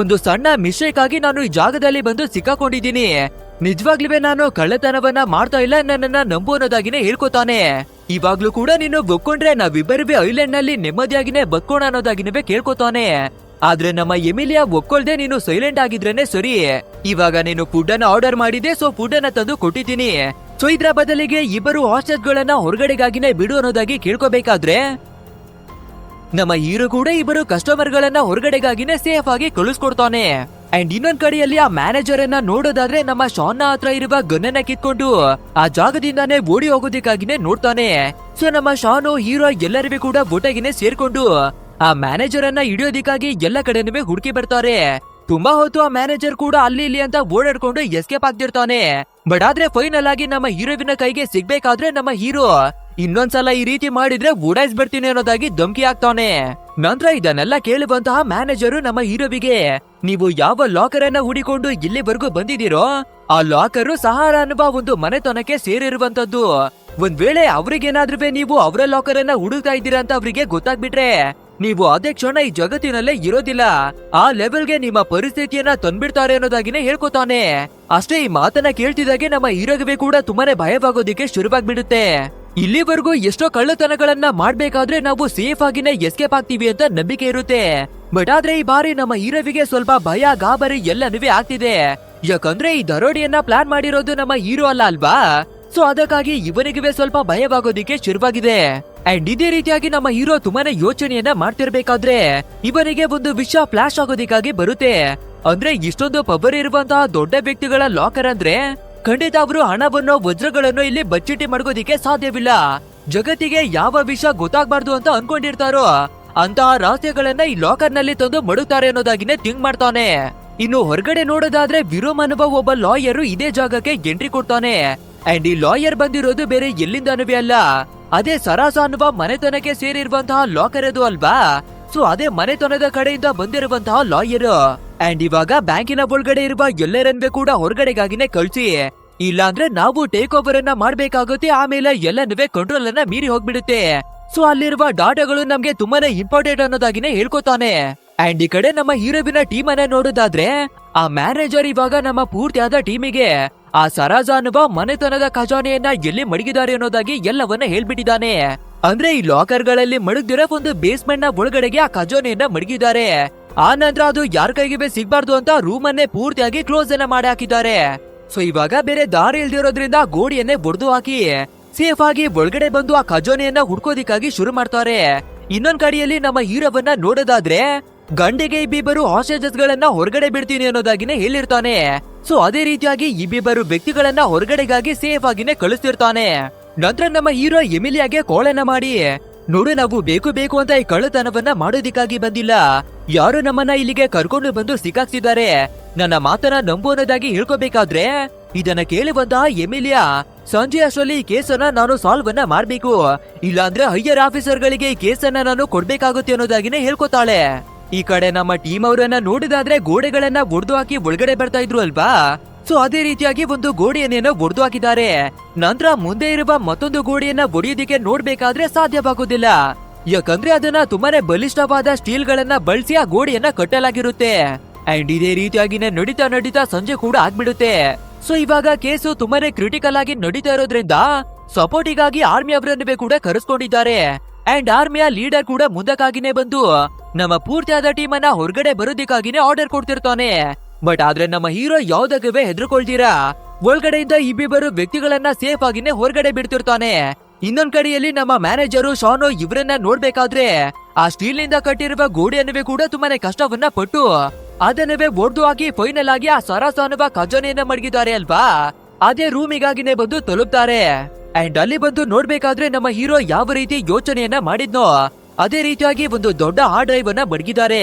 ಒಂದು ಸಣ್ಣ ಮಿಸ್ಟೇಕ್ ಆಗಿ ನಾನು ಈ ಜಾಗದಲ್ಲಿ ಬಂದು ಸಿಕ್ಕಾಕೊಂಡಿದ್ದೀನಿ. ನಿಜವಾಗ್ಲೂ ನಾನು ಕಳ್ಳತನವನ್ನ ಮಾಡ್ತಾ ಇಲ್ಲ, ನನ್ನನ್ನ ನಂಬು ಅನ್ನೋದಾಗಿನೇ ಹೇಳ್ಕೊತಾನೆ. ಇವಾಗ್ಲೂ ಕೂಡ ನೀನು ಒಪ್ಕೊಂಡ್ರೆ ನಾವಿಬ್ಬರಿವೆ ಐಲ್ಯಾಂಡ್ ನಲ್ಲಿ ನೆಮ್ಮದಿಯಾಗಿನೇ ಬದುಕೋಣ ಅನ್ನೋದಾಗಿನವೇ ಕೇಳ್ಕೊತಾನೆ. ಆದ್ರೆ ನಮ್ಮ ಎಮಿಲಿಯಾ ಒಪ್ಕೊಳ್ದೆ ನೀನು ಸೈಲೆಂಟ್ ಆಗಿದ್ರೇನೆ ಸರಿ. ಇವಾಗ ನೀನು ಫುಡ್ ಅನ್ನ ಆರ್ಡರ್ ಮಾಡಿದೆ, ಸೊ ಫುಡ್ ಅನ್ನ ತಂದು ಕೊಟ್ಟಿದ್ದೀನಿ. ಸೊ ಇದ್ರ ಬದಲಿಗೆ ಇಬ್ಬರು ಹಾಸ್ಟೆಲ್ ಗಳನ್ನ ಹೊರಗಡೆಗಾಗಿನೇ ಬಿಡು ಅನ್ನೋದಾಗಿ ಕೇಳ್ಕೋಬೇಕಾದ್ರೆ ನಮ್ಮ ಹೀರೋ ಕೂಡ ಇಬ್ಬರು ಕಸ್ಟಮರ್ ಗಳನ್ನ ಹೊರಗಡೆಗಾಗಿನೇ ಸೇಫ್ ಆಗಿ ಕಳಿಸ್ಕೊಡ್ತಾನೆ. ಅಂಡ್ ಇನ್ನೊಂದ್ ಕಡೆಯಲ್ಲಿ ಆ ಮ್ಯಾನೇಜರ್ ಅನ್ನ ನೋಡೋದಾದ್ರೆ ನಮ್ಮ ಶಾನ್ನ ಹತ್ರ ಇರುವ ಗನ್ನನ್ನ ಕಿತ್ಕೊಂಡು ಆ ಜಾಗದಿಂದಾನೇ ಓಡಿ ಹೋಗೋದಕ್ಕಾಗಿನೇ ನೋಡ್ತಾನೆ. ಸೊ ನಮ್ಮ ಶಾನು ಹೀರೋ ಎಲ್ಲರಿಗೂ ಕೂಡ ಒಟ್ಟಾಗಿನೇ ಸೇರ್ಕೊಂಡು ಆ ಮ್ಯಾನೇಜರ್ ಅನ್ನ ಹಿಡಿಯೋದಿಕ್ಕಾಗಿ ಎಲ್ಲ ಕಡೆನೂ ಹುಡುಕಿ ಬರ್ತಾರೆ. ತುಂಬಾ ಹೊತ್ತು ಆ ಮ್ಯಾನೇಜರ್ ಕೂಡ ಅಲ್ಲಿ ಇಲ್ಲಿ ಅಂತ ಓಡಾಡ್ಕೊಂಡು ಎಸ್ಕೇಪ್ ಆಗ್ತಿರ್ತಾನೆ. ಬಟ್ ಆದ್ರೆ ಫೈನಲ್ ಆಗಿ ನಮ್ಮ ಹೀರೋವಿನ ಕೈಗೆ ಸಿಗ್ಬೇಕಾದ್ರೆ ನಮ್ಮ ಹೀರೋ ಇನ್ನೊಂದ್ಸಲ ಈ ರೀತಿ ಮಾಡಿದ್ರೆ ಓಡಾಯಿಸ್ಬಿಡ್ತೀನಿ ಅನ್ನೋದಾಗಿ ಧಮ್ಕಿ ಆಗ್ತಾನೆ. ನಂತರ ಇದನ್ನೆಲ್ಲ ಕೇಳುವಂತಹ ಮ್ಯಾನೇಜರು ನಮ್ಮ ಹೀರೋವಿಗೆ, ನೀವು ಯಾವ ಲಾಕರ್ ಅನ್ನ ಹುಡಿಕೊಂಡು ಇಲ್ಲಿವರೆಗೂ ಬಂದಿದ್ದೀರೋ ಆ ಲಾಕರ್ ಸಹಾರ ಅನ್ನುವ ಒಂದು ಮನೆತನಕ್ಕೆ ಸೇರಿರುವಂತದ್ದು. ಒಂದ್ ವೇಳೆ ಅವ್ರಿಗೇನಾದ್ರೂ ನೀವು ಅವರ ಲಾಕರ್ ಅನ್ನ ಹುಡುಕ್ತಾ ಇದ್ದೀರಾ ಅಂತ ಅವ್ರಿಗೆ ಗೊತ್ತಾಗ್ಬಿಟ್ರೆ ನೀವು ಅದೇ ಕ್ಷಣ ಈ ಜಗತ್ತಿನಲ್ಲೇ ಇರೋದಿಲ್ಲ. ಆ ಲೆವೆಲ್ಗೆ ನಿಮ್ಮ ಪರಿಸ್ಥಿತಿಯನ್ನ ತಂದ್ಬಿಡ್ತಾರೆ ಅನ್ನೋದಾಗಿನೇ ಹೇಳ್ಕೊತಾನೆ. ಅಷ್ಟೇ ಈ ಮಾತನ್ನ ಕೇಳ್ತಿದಾಗೆ ನಮ್ಮ ಹೀರೋಗೆ ಕೂಡ ತುಂಬಾನೇ ಭಯವಾಗೋದಿಕ್ಕೆ ಶುರುವಾಗ್ಬಿಡುತ್ತೆ. ಇಲ್ಲಿವರೆಗೂ ಎಷ್ಟೋ ಕಳ್ಳತನಗಳನ್ನ ಮಾಡ್ಬೇಕಾದ್ರೆ ನಾವು ಸೇಫ್ ಆಗಿನೇ ಎಸ್ಕೇಪ್ ಆಗ್ತೀವಿ ಅಂತ ನಂಬಿಕೆ ಇರುತ್ತೆ. ಬಟ್ ಆದ್ರೆ ಈ ಬಾರಿ ನಮ್ಮ ಹೀರೋವಿಗೆ ಸ್ವಲ್ಪ ಭಯ ಗಾಬರಿ ಎಲ್ಲನೂ ಆಗ್ತಿದೆ. ಯಾಕಂದ್ರೆ ಈ ದರೋಡೆಯನ್ನ ಪ್ಲಾನ್ ಮಾಡಿರೋದು ನಮ್ಮ ಹೀರೋ ಅಲ್ಲ ಅಲ್ವಾ. ಸೊ ಅದಕ್ಕಾಗಿ ಇವನಿಗೆ ಸ್ವಲ್ಪ ಭಯವಾಗೋದಿಕ್ಕೆ ಶುರುವಾಗಿದೆ. ಅಂಡ್ ಇದೇ ರೀತಿಯಾಗಿ ನಮ್ಮ ಹೀರೋ ತುಂಬಾನೇ ಯೋಚನೆಯನ್ನ ಮಾಡ್ತಿರ್ಬೇಕಾದ್ರೆ ಇವನಿಗೆ ಒಂದು ವಿಷಯ ಫ್ಲಾಶ್ ಆಗೋದಿಕ್ಕಾಗಿ ಬರುತ್ತೆ. ಅಂದ್ರೆ ಇಷ್ಟೊಂದು ಪವರ್ ಇರುವಂತಹ ದೊಡ್ಡ ವ್ಯಕ್ತಿಗಳ ಲಾಕರ್ ಅಂದ್ರೆ ಖಂಡಿತ ಅವರು ಹಣವನ್ನು ವಜ್ರಗಳನ್ನು ಇಲ್ಲಿ ಬಚ್ಚಿಟ್ಟಿ ಮಾಡ್ಕೋದಿಕ್ಕೆ ಸಾಧ್ಯವಿಲ್ಲ. ಜಗತ್ತಿಗೆ ಯಾವ ವಿಷಯ ಗೊತ್ತಾಗ್ಬಾರ್ದು ಅಂತ ಅನ್ಕೊಂಡಿರ್ತಾರೋ ಅಂತಹ ರಹಸ್ಯಗಳನ್ನ ಈ ಲಾಕರ್ ನಲ್ಲಿ ತಂದು ಮಡುತ್ತಾರೆ ಅನ್ನೋದಾಗಿನೇ ಥಿಂಕ್ ಮಾಡ್ತಾನೆ. ಇನ್ನು ಹೊರಗಡೆ ನೋಡೋದಾದ್ರೆ ವಿರೋಮ್ ಅನ್ನುವ ಒಬ್ಬ ಲಾಯರ್ ಇದೇ ಜಾಗಕ್ಕೆ ಎಂಟ್ರಿ ಕೊಡ್ತಾನೆ. ಅಂಡ್ ಈ ಲಾಯರ್ ಬಂದಿರೋದು ಬೇರೆ ಎಲ್ಲಿಂದನೂ ಅಲ್ಲ, ಅದೇ ಸರಾಸ ಅನ್ನುವ ಮನೆತನಕ್ಕೆ ಸೇರಿರುವಂತಹ ಲಾಕರ್ ಅದು ಅಲ್ವಾ. ಸೊ ಅದೇ ಮನೆತನದ ಕಡೆಯಿಂದ ಬಂದಿರುವಂತಹ ಲಾಯರ್. ಅಂಡ್ ಇವಾಗ ಬ್ಯಾಂಕಿನ ಒಳಗಡೆ ಇರುವ ಎಲ್ಲರನ್ವೇ ಕೂಡ ಹೊರಗಡೆಗಾಗಿನೇ ಕಳ್ಸಿ, ಇಲ್ಲಾಂದ್ರೆ ನಾವು ಟೇಕ್ ಓವರ್ ಅನ್ನ ಮಾಡ್ಬೇಕಾಗುತ್ತೆ. ಆಮೇಲೆ ಎಲ್ಲನೂ ಕಂಟ್ರೋಲ್ ಅನ್ನ ಮೀರಿ ಹೋಗ್ಬಿಡುತ್ತೆ. ಸೊ ಅಲ್ಲಿರುವ ಡಾಟಾಗಳು ನಮ್ಗೆ ತುಂಬಾನೇ ಇಂಪಾರ್ಟೆಂಟ್ ಅನ್ನೋದಾಗಿನೇ ಹೇಳ್ಕೊತಾನೆ. ಅಂಡ್ ಈ ಕಡೆ ನಮ್ಮ ಹೀರೋವಿನ ಟೀಮ್ ಅನ್ನ ನೋಡೋದಾದ್ರೆ ಆ ಮ್ಯಾನೇಜರ್ ಇವಾಗ ನಮ್ಮ ಪೂರ್ತಿಯಾದ ಟೀಮಿಗೆ ಆ ಸರಾಜ ಅನ್ನುವ ಮನೆತನದ ಖಜಾನೆಯನ್ನ ಎಲ್ಲಿ ಮಡಗಿದ್ದಾರೆ ಅನ್ನೋದಾಗಿ ಎಲ್ಲವನ್ನ ಹೇಳ್ಬಿಟ್ಟಿದ್ದಾನೆ. ಅಂದ್ರೆ ಈ ಲಾಕರ್ ಗಳಲ್ಲಿ ಮಡಗ್ದಿರೋ ಒಂದು ಬೇಸ್ಮೆಂಟ್ ನ ಒಳಗಡೆಗೆ ಆ ಖಜಾನೆಯನ್ನ ಮಡಗಿದ್ದಾರೆ. ಆ ನಂತರ ಅದು ಯಾರ ಕೈಗೆ ಸಿಗ್ಬಾರ್ದು ಅಂತ ರೂಮ್ ಅನ್ನೇ ಪೂರ್ತಿಯಾಗಿ ಕ್ಲೋಸ್ ಅನ್ನ ಮಾಡಿ ಹಾಕಿದ್ದಾರೆ. ಸೊ ಇವಾಗ ಬೇರೆ ದಾರಿ ಇಲ್ದಿರೋದ್ರಿಂದ ಗೋಡೆಯನ್ನೇ ಬಡ್ದು ಹಾಕಿ ಸೇಫ್ ಆಗಿ ಒಳಗಡೆ ಬಂದು ಆ ಖಜಾನೆಯನ್ನ ಹುಡ್ಕೋದಿಕ್ಕಾಗಿ ಶುರು ಮಾಡ್ತಾರೆ. ಇನ್ನೊಂದ್ ಕಡೆಯಲ್ಲಿ ನಮ್ಮ ಹೀರೋವನ್ನ ನೋಡೋದಾದ್ರೆ ಗಂಡಿಗೆ ಇಬ್ಬಿಬ್ಬರು ಹಾಸ್ಟೇಜಸ್ ಗಳನ್ನ ಹೊರಗಡೆ ಬಿಡ್ತೀನಿ ಅನ್ನೋದಾಗಿನೇ ಹೇಳಿರ್ತಾನೆ. ಸೊ ಅದೇ ರೀತಿಯಾಗಿ ಇಬ್ಬಿಬ್ಬರು ವ್ಯಕ್ತಿಗಳನ್ನ ಹೊರಗಡೆಗಾಗಿ ಸೇಫ್ ಆಗಿನೇ ಕಳಿಸ್ತಿರ್ತಾನೆ. ನಂತರ ನಮ್ಮ ಹೀರೋ ಎಮಿಲಿಯಾಗೆ ಕಾಲನ್ನ ಮಾಡಿ, ನೋಡು ನಾವು ಬೇಕು ಬೇಕು ಅಂತ ಈ ಕಳ್ಳತನವನ್ನ ಮಾಡೋದಿಕ್ಕಾಗಿ ಬಂದಿಲ್ಲ, ಯಾರು ನಮ್ಮನ್ನ ಇಲ್ಲಿಗೆ ಕರ್ಕೊಂಡು ಬಂದು ಸಿಕ್ಕಾಕ್ತಿದ್ದಾರೆ, ನನ್ನ ಮಾತನ್ನ ನಂಬುವುದಾಗಿ ಹೇಳ್ಕೋಬೇಕಾದ್ರೆ ಇದನ್ನ ಕೇಳುವಂತಹ ಎಮಿಲಿಯಾ, ಸಂಜೆ ಅಷ್ಟರಲ್ಲಿ ಈ ಕೇಸನ್ನ ನಾನು ಸಾಲ್ವ್ ಅನ್ನ ಮಾಡ್ಬೇಕು, ಇಲ್ಲಾಂದ್ರೆ ಹೈಯರ್ ಆಫೀಸರ್ ಗಳಿಗೆ ಈ ಕೇಸನ್ನ ನಾನು ಕೊಡ್ಬೇಕಾಗುತ್ತೆ ಅನ್ನೋದಾಗಿನೇ ಹೇಳ್ಕೊತಾಳೆ. ಈ ಕಡೆ ನಮ್ಮ ಟೀಮ್ ಅವರನ್ನ ನೋಡಿದಾದ್ರೆ ಗೋಡೆಗಳನ್ನ ಒಡೆದು ಹಾಕಿ ಒಳಗಡೆ ಬರ್ತಾ ಇದ್ರು ಅಲ್ವಾ. ಸೊ ಅದೇ ರೀತಿಯಾಗಿ ಒಂದು ಗೋಡೆಯನ್ನೇನೋ ಒಡೆದು ಹಾಕಿದ್ದಾರೆ. ನಂತರ ಮುಂದೆ ಇರುವ ಮತ್ತೊಂದು ಗೋಡೆಯನ್ನ ಒಡೆಯೋದಿಕ್ಕೆ ನೋಡ್ಬೇಕಾದ್ರೆ ಸಾಧ್ಯವಾಗುದಿಲ್ಲ, ಯಾಕಂದ್ರೆ ಅದನ್ನ ತುಂಬಾನೇ ಬಲಿಷ್ಠವಾದ ಸ್ಟೀಲ್ ಗಳನ್ನ ಬಳಸಿ ಆ ಗೋಡೆಯನ್ನ ಕಟ್ಟಲಾಗಿರುತ್ತೆ. ಅಂಡ್ ಇದೇ ರೀತಿಯಾಗಿನೇ ನಡೀತಾ ನಡೀತಾ ಸಂಜೆ ಕೂಡ ಆಗ್ಬಿಡುತ್ತೆ. ಸೊ ಇವಾಗ ಕೇಸು ತುಂಬಾನೇ ಕ್ರಿಟಿಕಲ್ ಆಗಿ ನಡೀತಾ ಇರೋದ್ರಿಂದ ಸಪೋರ್ಟಿಗಾಗಿ ಆರ್ಮಿ ಅವರನ್ನೇ ಕೂಡ ಕರೆಸ್ಕೊಂಡಿದ್ದಾರೆ. ಅಂಡ್ ಆರ್ಮಿಯ ಲೀಡರ್ ಕೂಡ ಮುಂದಕ್ಕಾಗಿನೇ ಬಂದು ನಮ್ಮ ಪೂರ್ತಿಯಾದ ಟೀಮ್ ಅನ್ನ ಹೊರಗಡೆ ಬರೋದಿಕ್ಕಾಗಿನೇ ಆರ್ಡರ್ ಕೊಡ್ತಿರ್ತಾನೆ. ಬಟ್ ಆದ್ರೆ ನಮ್ಮ ಹೀರೋ ಯಾವ್ದಾಗವೇ ಹೆದರ್ಕೊಳ್ತೀರಾ ಒಳಗಡೆಯಿಂದ ಇಬ್ಬಿಬ್ಬರು ವ್ಯಕ್ತಿಗಳನ್ನ ಸೇಫ್ ಆಗಿನೇ ಹೊರಗಡೆ ಬಿಡ್ತಿರ್ತಾನೆ. ಇನ್ನೊಂದ್ ಕಡೆಯಲ್ಲಿ ನಮ್ಮ ಮ್ಯಾನೇಜರು ಶಾನೋ ಇವರನ್ನ ನೋಡ್ಬೇಕಾದ್ರೆ ಆ ಸ್ಟೀಲ್ ನಿಂದ ಕಟ್ಟಿರುವ ಗೋಡೆಯನ್ನುವೆ ಕೂಡ ತುಂಬಾನೇ ಕಷ್ಟವನ್ನ ಪಟ್ಟು ಅದನ್ನವೇ ಒಡೆದು ಹಾಕಿ ಫೈನಲ್ ಆಗಿ ಆ ಸರಾಸ ಅನ್ನುವ ಖಜಾನೆಯನ್ನ ಮಡಗಿದ್ದಾರೆ ಅಲ್ವಾ. ಅದೇ ರೂಮಿಗಾಗಿನೇ ಬಂದು ತಲುಪ್ತಾರೆ. ಅಂಡ್ ಅಲ್ಲಿ ಬಂದು ನೋಡ್ಬೇಕಾದ್ರೆ ನಮ್ಮ ಹೀರೋ ಯಾವ ರೀತಿ ಯೋಚನೆಯನ್ನ ಮಾಡಿದ್ನೋ ಅದೇ ರೀತಿಯಾಗಿ ಒಂದು ದೊಡ್ಡ ಹಾರ್ಡ್ ಡ್ರೈವ್ ಅನ್ನ ಮಡಗಿದ್ದಾರೆ.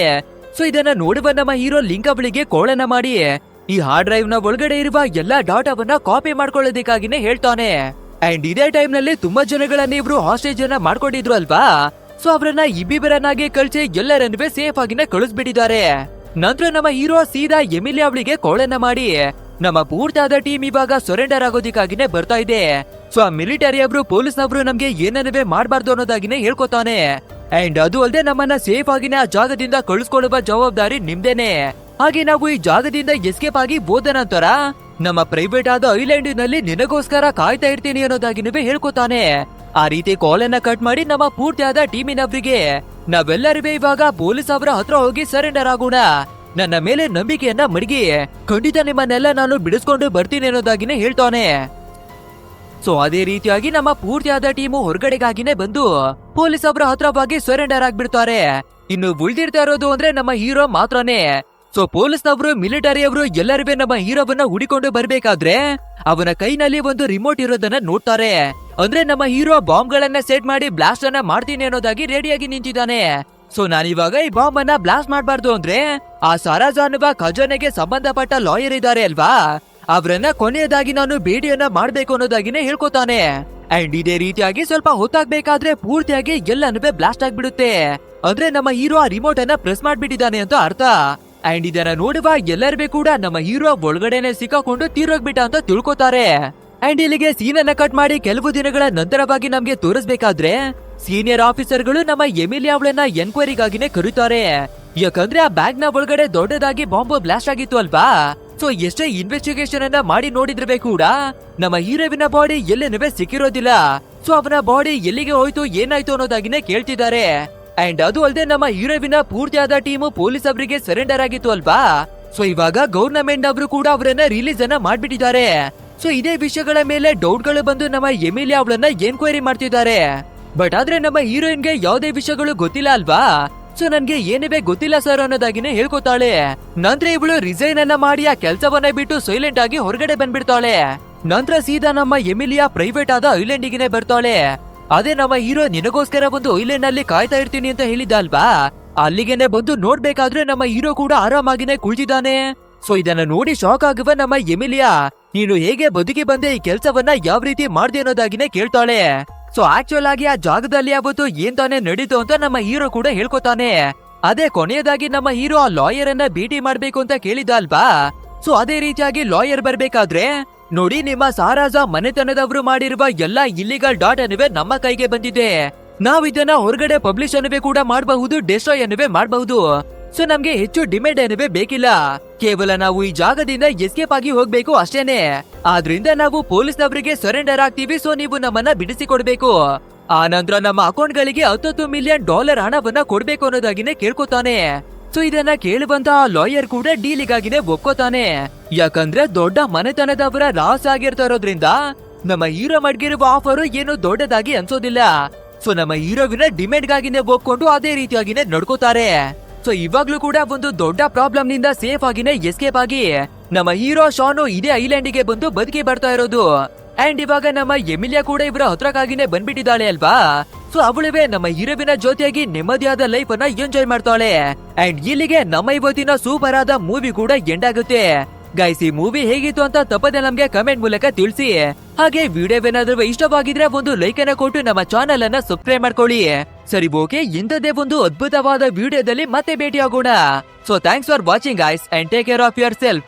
ಸೊ ಇದನ್ನ ನೋಡುವ ನಮ್ಮ ಹೀರೋ ಲಿಂಕಬಳಿಗೆ ಕಾಲನ್ನ ಮಾಡಿ ಈ ಹಾರ್ಡ್ ಡ್ರೈವ್ ನ ಒಳಗಡೆ ಇರುವ ಎಲ್ಲಾ ಡಾಟಾವನ್ನ ಕಾಪಿ ಮಾಡ್ಕೊಳ್ಳೋದಕ್ಕಾಗಿನೇ ಹೇಳ್ತಾನೆ. ಅಂಡ್ ಇದೇ ಟೈಮ್ ನಲ್ಲಿ ತುಂಬಾ ಜನಗಳನ್ನ ಇವ್ರು ಹಾಸ್ಟೇಜ್ ಅನ್ನ ಮಾಡ್ಕೊಂಡಿದ್ರು ಅಲ್ವಾ. ಸೊ ಅವರನ್ನ ಇಬ್ಬಿಬ್ಬರನ್ನಾಗಿ ಕಳ್ಸಿ ಎಲ್ಲರನ್ನುವೆ ಸೇಫ್ ಆಗಿನೇ ಕಳಿಸ್ಬಿಟ್ಟಿದ್ದಾರೆ. ನಂತರ ನಮ್ಮ ಹೀರೋ ಸೀದಾ ಎಮಿಲಿಯಾ ಅವಳಿಗೆ ಕಾಲನ್ನ ಮಾಡಿ ನಮ್ಮ ಪೂರ್ತಿಯಾದ ಟೀಮ್ ಇವಾಗ ಸರೆಂಡರ್ ಆಗೋದಿಕ್ಕಾಗಿನೇ ಬರ್ತಾ ಇದೆ. ಸೊ ಆ ಮಿಲಿಟರಿ ಅವರು ಪೊಲೀಸ್ನವರು ನಮ್ಗೆ ಏನನ್ನುವೆ ಮಾಡ್ಬಾರ್ದು ಅನ್ನೋದಾಗಿನೇ ಹೇಳ್ಕೊತಾನೆ. ಅಂಡ್ ಅದು ಅಲ್ಲದೆ ನಮ್ಮನ್ನ ಸೇಫ್ ಆಗಿನೇ ಆ ಜಾಗದಿಂದ ಕಳಿಸ್ಕೊಳ್ಳುವ ಜವಾಬ್ದಾರಿ ನಿಮ್ದೇನೆ. ಹಾಗೆ ನಾವು ಈ ಜಾಗದಿಂದ ಎಸ್ಕೇಪ್ ಆಗಿ ಹೋದ ನಂತರ ನಮ್ಮ ಪ್ರೈವೇಟ್ ಆದ ಐಲ್ಯಾಂಡ್ ನಲ್ಲಿ ನಿನಗೋಸ್ಕರ ಕಾಯ್ತಾ ಇರ್ತೀನಿ ಅನ್ನೋದಾಗಿ ನೀವೇ ಹೇಳ್ಕೊತಾನೆ. ಆ ರೀತಿ ಕಾಲ್ ಅನ್ನ ಕಟ್ ಮಾಡಿ ನಮ್ಮ ಪೂರ್ತಿಯಾದ ಟೀಮಿನವರಿಗೆ ನಾವೆಲ್ಲರೂ ಇವಾಗ ಪೊಲೀಸ್ ಅವರ ಹತ್ರ ಹೋಗಿ ಸರೆಂಡರ್ ಆಗೋಣ, ನನ್ನ ಮೇಲೆ ನಂಬಿಕೆಯನ್ನ ಮಡಗಿ, ಖಂಡಿತ ನಿಮ್ಮನ್ನೆಲ್ಲ ನಾನು ಬಿಡಿಸ್ಕೊಂಡು ಬರ್ತೀನಿ ಅನ್ನೋದಾಗಿನೇ ಹೇಳ್ತಾನೆ. ಸೊ ಅದೇ ರೀತಿಯಾಗಿ ನಮ್ಮ ಪೂರ್ತಿಯಾದ ಟೀಮು ಹೊರಗಡೆಗಾಗಿನೇ ಬಂದು ಪೊಲೀಸ್ ಅವರ ಹತ್ರವಾಗಿ ಸರೆಂಡರ್ ಆಗ್ಬಿಡ್ತಾರೆ. ಇನ್ನು ಉಳಿದಿರ್ತಾ ಇರೋದು ಅಂದ್ರೆ ನಮ್ಮ ಹೀರೋ ಮಾತ್ರನೇ. ಸೊ ಪೊಲೀಸ್ನವರು ಮಿಲಿಟರಿ ಅವರು ಎಲ್ಲರೂ ನಮ್ಮ ಹೀರೋವನ್ನ ಹುಡಿಕೊಂಡು ಬರ್ಬೇಕಾದ್ರೆ ಅವನ ಕೈನಲ್ಲಿ ಒಂದು ರಿಮೋಟ್ ಇರೋದನ್ನ ನೋಡ್ತಾರೆ. ಅಂದ್ರೆ ನಮ್ಮ ಹೀರೋ ಬಾಂಬ್ ಗಳನ್ನ ಸೆಟ್ ಮಾಡಿ ಬ್ಲಾಸ್ಟ್ ಅನ್ನ ಮಾಡ್ತೀನಿ ಅನ್ನೋದಾಗಿ ರೆಡಿಯಾಗಿ ನಿಂತಿದ್ದಾನೆ. ಸೊ ನಾನಿವಾಗ ಈ ಬಾಂಬ್ ಅನ್ನ ಬ್ಲಾಸ್ಟ್ ಮಾಡ್ಬಾರ್ದು ಅಂದ್ರೆ ಆ ಸಾರಾಜ್ ಅನ್ನುವ ಖಜಾನೆಗೆ ಸಂಬಂಧಪಟ್ಟ ಲಾಯರ್ ಇದ್ದಾರೆ ಅಲ್ವಾ, ಅವರನ್ನ ಕೊನೆಯದಾಗಿ ನಾನು ಭೇಟಿಯನ್ನ ಮಾಡ್ಬೇಕು ಅನ್ನೋದಾಗಿನೇ ಹೇಳ್ಕೊತಾನೆ. ಅಂಡ್ ಇದೇ ರೀತಿಯಾಗಿ ಸ್ವಲ್ಪ ಹೊತ್ತಾಗ್ಬೇಕಾದ್ರೆ ಪೂರ್ತಿಯಾಗಿ ಎಲ್ಲನೂ ಬ್ಲಾಸ್ಟ್ ಆಗ್ಬಿಡುತ್ತೆ. ಅಂದ್ರೆ ನಮ್ಮ ಹೀರೋ ಆ ರಿಮೋಟ್ ಅನ್ನ ಪ್ರೆಸ್ ಮಾಡ್ಬಿಟ್ಟಿದ್ದಾನೆ ಅಂತ ಅರ್ಥ. ಅಂಡ್ ಇದನ್ನ ನೋಡುವ ಎಲ್ಲರಿಗೂ ಕೂಡ ನಮ್ಮ ಹೀರೋ ಒಳಗಡೆನೆ ಸಿಕ್ಕಾಕೊಂಡು ತೀರೋಗ್ಬಿಟ್ಟ ಅಂತ ತಿಳ್ಕೊತಾರೆ. ಅಂಡ್ ಇಲ್ಲಿಗೆ ಸೀನ್ ಅನ್ನ ಕಟ್ ಮಾಡಿ ಕೆಲವು ದಿನಗಳ ನಂತರವಾಗಿ ನಮ್ಗೆ ತೋರಿಸ್ಬೇಕಾದ್ರೆ ಸೀನಿಯರ್ ಆಫೀಸರ್ಗಳು ನಮ್ಮ ಎಮಿಲಿಯಾ ಅವಳನ್ನ ಎನ್ಕ್ವೈರಿಗಾಗಿನೇ ಕರೀತಾರೆ. ಯಾಕಂದ್ರೆ ಆ ಬ್ಯಾಗ್ ನ ಒಳಗಡೆ ದೊಡ್ಡದಾಗಿ ಬಾಂಬ್ ಬ್ಲಾಸ್ಟ್ ಆಗಿತ್ತು ಅಲ್ವಾ. ಸೊ ಎಷ್ಟೇ ಇನ್ವೆಸ್ಟಿಗೇಷನ್ ಅನ್ನ ಮಾಡಿ ನೋಡಿದ್ರೆ ಕೂಡ ನಮ್ಮ ಹೀರೋವಿನ ಬಾಡಿ ಎಲ್ಲೇನೂ ಸಿಕ್ಕಿರೋದಿಲ್ಲ. ಸೊ ಅವನ ಬಾಡಿ ಎಲ್ಲಿಗೆ ಹೋಯ್ತು ಏನಾಯ್ತು ಅನ್ನೋದಾಗಿನೇ ಕೇಳ್ತಿದ್ದಾರೆ. ಅಂಡ್ ಅದು ಅಲ್ಲದೆ ನಮ್ಮ ಹೀರೋವಿನ ಪೂರ್ತಿಯಾದ ಟೀಮು ಪೊಲೀಸ್ ಅವರಿಗೆ ಸರೆಂಡರ್ ಆಗಿತ್ತು ಅಲ್ವಾ. ಸೊ ಇವಾಗ ಗವರ್ನಮೆಂಟ್ ಅವರು ಕೂಡ ಅವರನ್ನ ರಿಲೀಸ್ ಅನ್ನ ಮಾಡ್ಬಿಟ್ಟಿದ್ದಾರೆ. ಸೊ ಇದೇ ವಿಷಯಗಳ ಮೇಲೆ ಡೌಟ್ ಗಳು ಬಂದು ನಮ್ಮ ಎಮಿಲಿಯಾ ಅವಳನ್ನ ಎನ್ಕ್ವೈರಿ ಮಾಡ್ತಿದ್ದಾರೆ. ಬಟ್ ಆದ್ರೆ ನಮ್ಮ ಹೀರೋಯಿನ್ಗೆ ಯಾವುದೇ ವಿಷಯಗಳು ಗೊತ್ತಿಲ್ಲ ಅಲ್ವಾ. ಸೊ ನನ್ಗೆ ಏನೇ ಗೊತ್ತಿಲ್ಲ ಸರ್ ಅನ್ನೋದಾಗಿನೇ ಹೇಳ್ಕೊತಾಳೆ. ನಂತರ ಇವಳು ರಿಸೈನ್ ಅನ್ನ ಮಾಡಿ ಆ ಕೆಲ್ಸವನ್ನ ಬಿಟ್ಟು ಸೈಲೆಂಟ್ ಆಗಿ ಹೊರಗಡೆ ಬಂದ್ಬಿಡ್ತಾಳೆ. ನಂತರ ಸೀದಾ ನಮ್ಮ ಎಮಿಲಿಯಾ ಪ್ರೈವೇಟ್ ಆದ ಐಲ್ಯಾಂಡಿಗೆ ಬರ್ತಾಳೆ. ಅದೇ ನಮ್ಮ ಹೀರೋ ನಿನಗೋಸ್ಕರ ಒಂದು ಐಲ್ಯಾಂಡ್ ನಲ್ಲಿ ಕಾಯ್ತಾ ಇರ್ತೀನಿ ಅಂತ ಹೇಳಿದ ಅಲ್ವಾ, ಅಲ್ಲಿಗೆನೆ ಬಂದು ನೋಡ್ಬೇಕಾದ್ರೆ ನಮ್ಮ ಹೀರೋ ಕೂಡ ಆರಾಮಾಗಿನೇ ಕುಳಿತಿದ್ದಾನೆ. ಸೊ ಇದನ್ನ ನೋಡಿ ಶಾಕ್ ಆಗುವ ನಮ್ಮ ಎಮಿಲಿಯಾ, ನೀನು ಹೇಗೆ ಬದುಕಿ ಬಂದೆ, ಈ ಕೆಲ್ಸವನ್ನ ಯಾವ ರೀತಿ ಮಾಡ್ದೆ ಅನ್ನೋದಾಗಿನೇ ಕೇಳ್ತಾಳೆ. ಸೊ ಆಕ್ಚುಲ್ ಆಗಿ ಆ ಜಾಗದಲ್ಲಿ ಅವತ್ತು ಏನ್ ತಾನೇ ನಡೀತು ಅಂತ ನಮ್ಮ ಹೀರೋ ಕೂಡ ಹೇಳ್ಕೊತಾನೆ. ಅದೇ ಕೊನೆಯದಾಗಿ ನಮ್ಮ ಹೀರೋ ಆ ಲಾಯರ್ ಅನ್ನ ಭೇಟಿ ಮಾಡ್ಬೇಕು ಅಂತ ಕೇಳಿದ ಅಲ್ವಾ. ಸೊ ಅದೇ ರೀತಿಯಾಗಿ ಲಾಯರ್ ಬರ್ಬೇಕಾದ್ರೆ ನೋಡಿ ನಿಮ್ಮ ಸಾರಾಜ ಮನೆತನದವರು ಮಾಡಿರುವ ಎಲ್ಲಾ ಇಲ್ಲಿಗಲ್ ಡಾಟ್ ಅನ್ನುವೆ ನಮ್ಮ ಕೈಗೆ ಬಂದಿದೆ. ನಾವ್ ಇದನ್ನ ಹೊರಗಡೆ ಪಬ್ಲಿಷ್ ಅನ್ನುವೆ ಕೂಡ ಮಾಡಬಹುದು, ಡೆಸ್ಟ್ರಾಯ್ ಅನ್ನುವೆ ಮಾಡಬಹುದು. ಸೊ ನಮ್ಗೆ ಹೆಚ್ಚು ಡಿಮ್ಯಾಂಡ್ ಅನ್ನುವೆ ಬೇಕಿಲ್ಲ, ಕೇವಲ ನಾವು ಈ ಜಾಗದಿಂದ ಎಸ್ಕೇಪ್ ಆಗಿ ಹೋಗ್ಬೇಕು ಅಷ್ಟೇನೆ. ಆದ್ರಿಂದ ನಾವು ಪೊಲೀಸ್ನವರಿಗೆ ಸರೆಂಡರ್ ಆಗ್ತೀವಿ. ಸೊ ನೀವು ನಮ್ಮನ್ನ ಬಿಡಿಸಿಕೊಡ್ಬೇಕು. ಆ ನಂತರ ನಮ್ಮ ಅಕೌಂಟ್ ಗಳಿಗೆ $10 ಮಿಲಿಯನ್ ಹಣವನ್ನ ಕೊಡ್ಬೇಕು ಅನ್ನೋದಾಗಿನೇ ಕೇಳ್ಕೊತಾನೆ. ಸೊ ಇದನ್ನ ಕೇಳುವಂತ ಲಾಯರ್ ಕೂಡ ಡೀಲಿಗಾಗಿನೇ ಒಪ್ಕೋತಾನೆ. ಯಾಕಂದ್ರೆ ದೊಡ್ಡ ಮನೆತನದವರ ಲಾಸ್ ಆಗಿರ್ತಾ ಇರೋದ್ರಿಂದ ನಮ್ಮ ಹೀರೋ ಮಡ್ಗಿರುವ ಆಫರ್ ಏನು ದೊಡ್ಡದಾಗಿ ಅನ್ಸೋದಿಲ್ಲ. ಸೊ ನಮ್ಮ ಹೀರೋವಿನ ಡಿಮ್ಯಾಂಡ್ ಗಾಗಿನೇ ಒಪ್ಕೊಂಡು ಅದೇ ರೀತಿಯಾಗಿನೇ ನಡ್ಕೋತಾರೆ. ಸೊ ಇವಾಗ್ಲೂ ಕೂಡ ಒಂದು ದೊಡ್ಡ ಪ್ರಾಬ್ಲಮ್ ನಿಂದ ಸೇಫ್ ಆಗಿನೇ ಎಸ್ಕೇಪ್ ಆಗಿ ನಮ್ಮ ಹೀರೋ ಶಾನು ಇದೇ ಐಲ್ಯಾಂಡಿಗೆ ಬಂದು ಬದುಕಿ ಬರ್ತಾ ಇರೋದು. ಅಂಡ್ ಇವಾಗ ನಮ್ಮ ಎಮಿಲಿಯಾ ಕೂಡ ಇವರ ಹತ್ರಕ್ಕಾಗಿನೇ ಬಂದ್ಬಿಟ್ಟಿದ್ದಾಳೆ ಅಲ್ವಾ. ಸೊ ಅವಳುವೆ ನಮ್ಮ ಹೀರೋವಿನ ಜೊತೆಯಾಗಿ ನೆಮ್ಮದಿಯಾದ ಲೈಫ್ ಅನ್ನ ಎಂಜಾಯ್ ಮಾಡ್ತಾಳೆ. ಅಂಡ್ ಇಲ್ಲಿಗೆ ನಮ್ಮ ಇವತ್ತಿನ ಸೂಪರ್ ಆದ ಮೂವಿ ಕೂಡ ಎಂಡ್ ಆಗುತ್ತೆ. ಗೈಸ್, ಈ ಮೂವಿ ಹೇಗಿತ್ತು ಅಂತ ತಪ್ಪದೆ ನಮ್ಗೆ ಕಮೆಂಟ್ ಮೂಲಕ ತಿಳಿಸಿ. ಹಾಗೆ ವಿಡಿಯೋವೇನಾದ್ರೂ ಇಷ್ಟವಾಗಿದ್ರೆ ಒಂದು ಲೈಕ್ ಅನ್ನ ಕೊಟ್ಟು ನಮ್ಮ ಚಾನೆಲ್ ಅನ್ನ ಸಬ್ಸ್ಕ್ರೈಬ್ ಮಾಡ್ಕೊಳ್ಳಿ. ಸರಿ, ಓಕೆ, ಇಂಥದ್ದೇ ಒಂದು ಅದ್ಭುತವಾದ ವಿಡಿಯೋದಲ್ಲಿ ಮತ್ತೆ ಭೇಟಿ ಆಗೋಣ. So thanks for watching guys and take care of your self.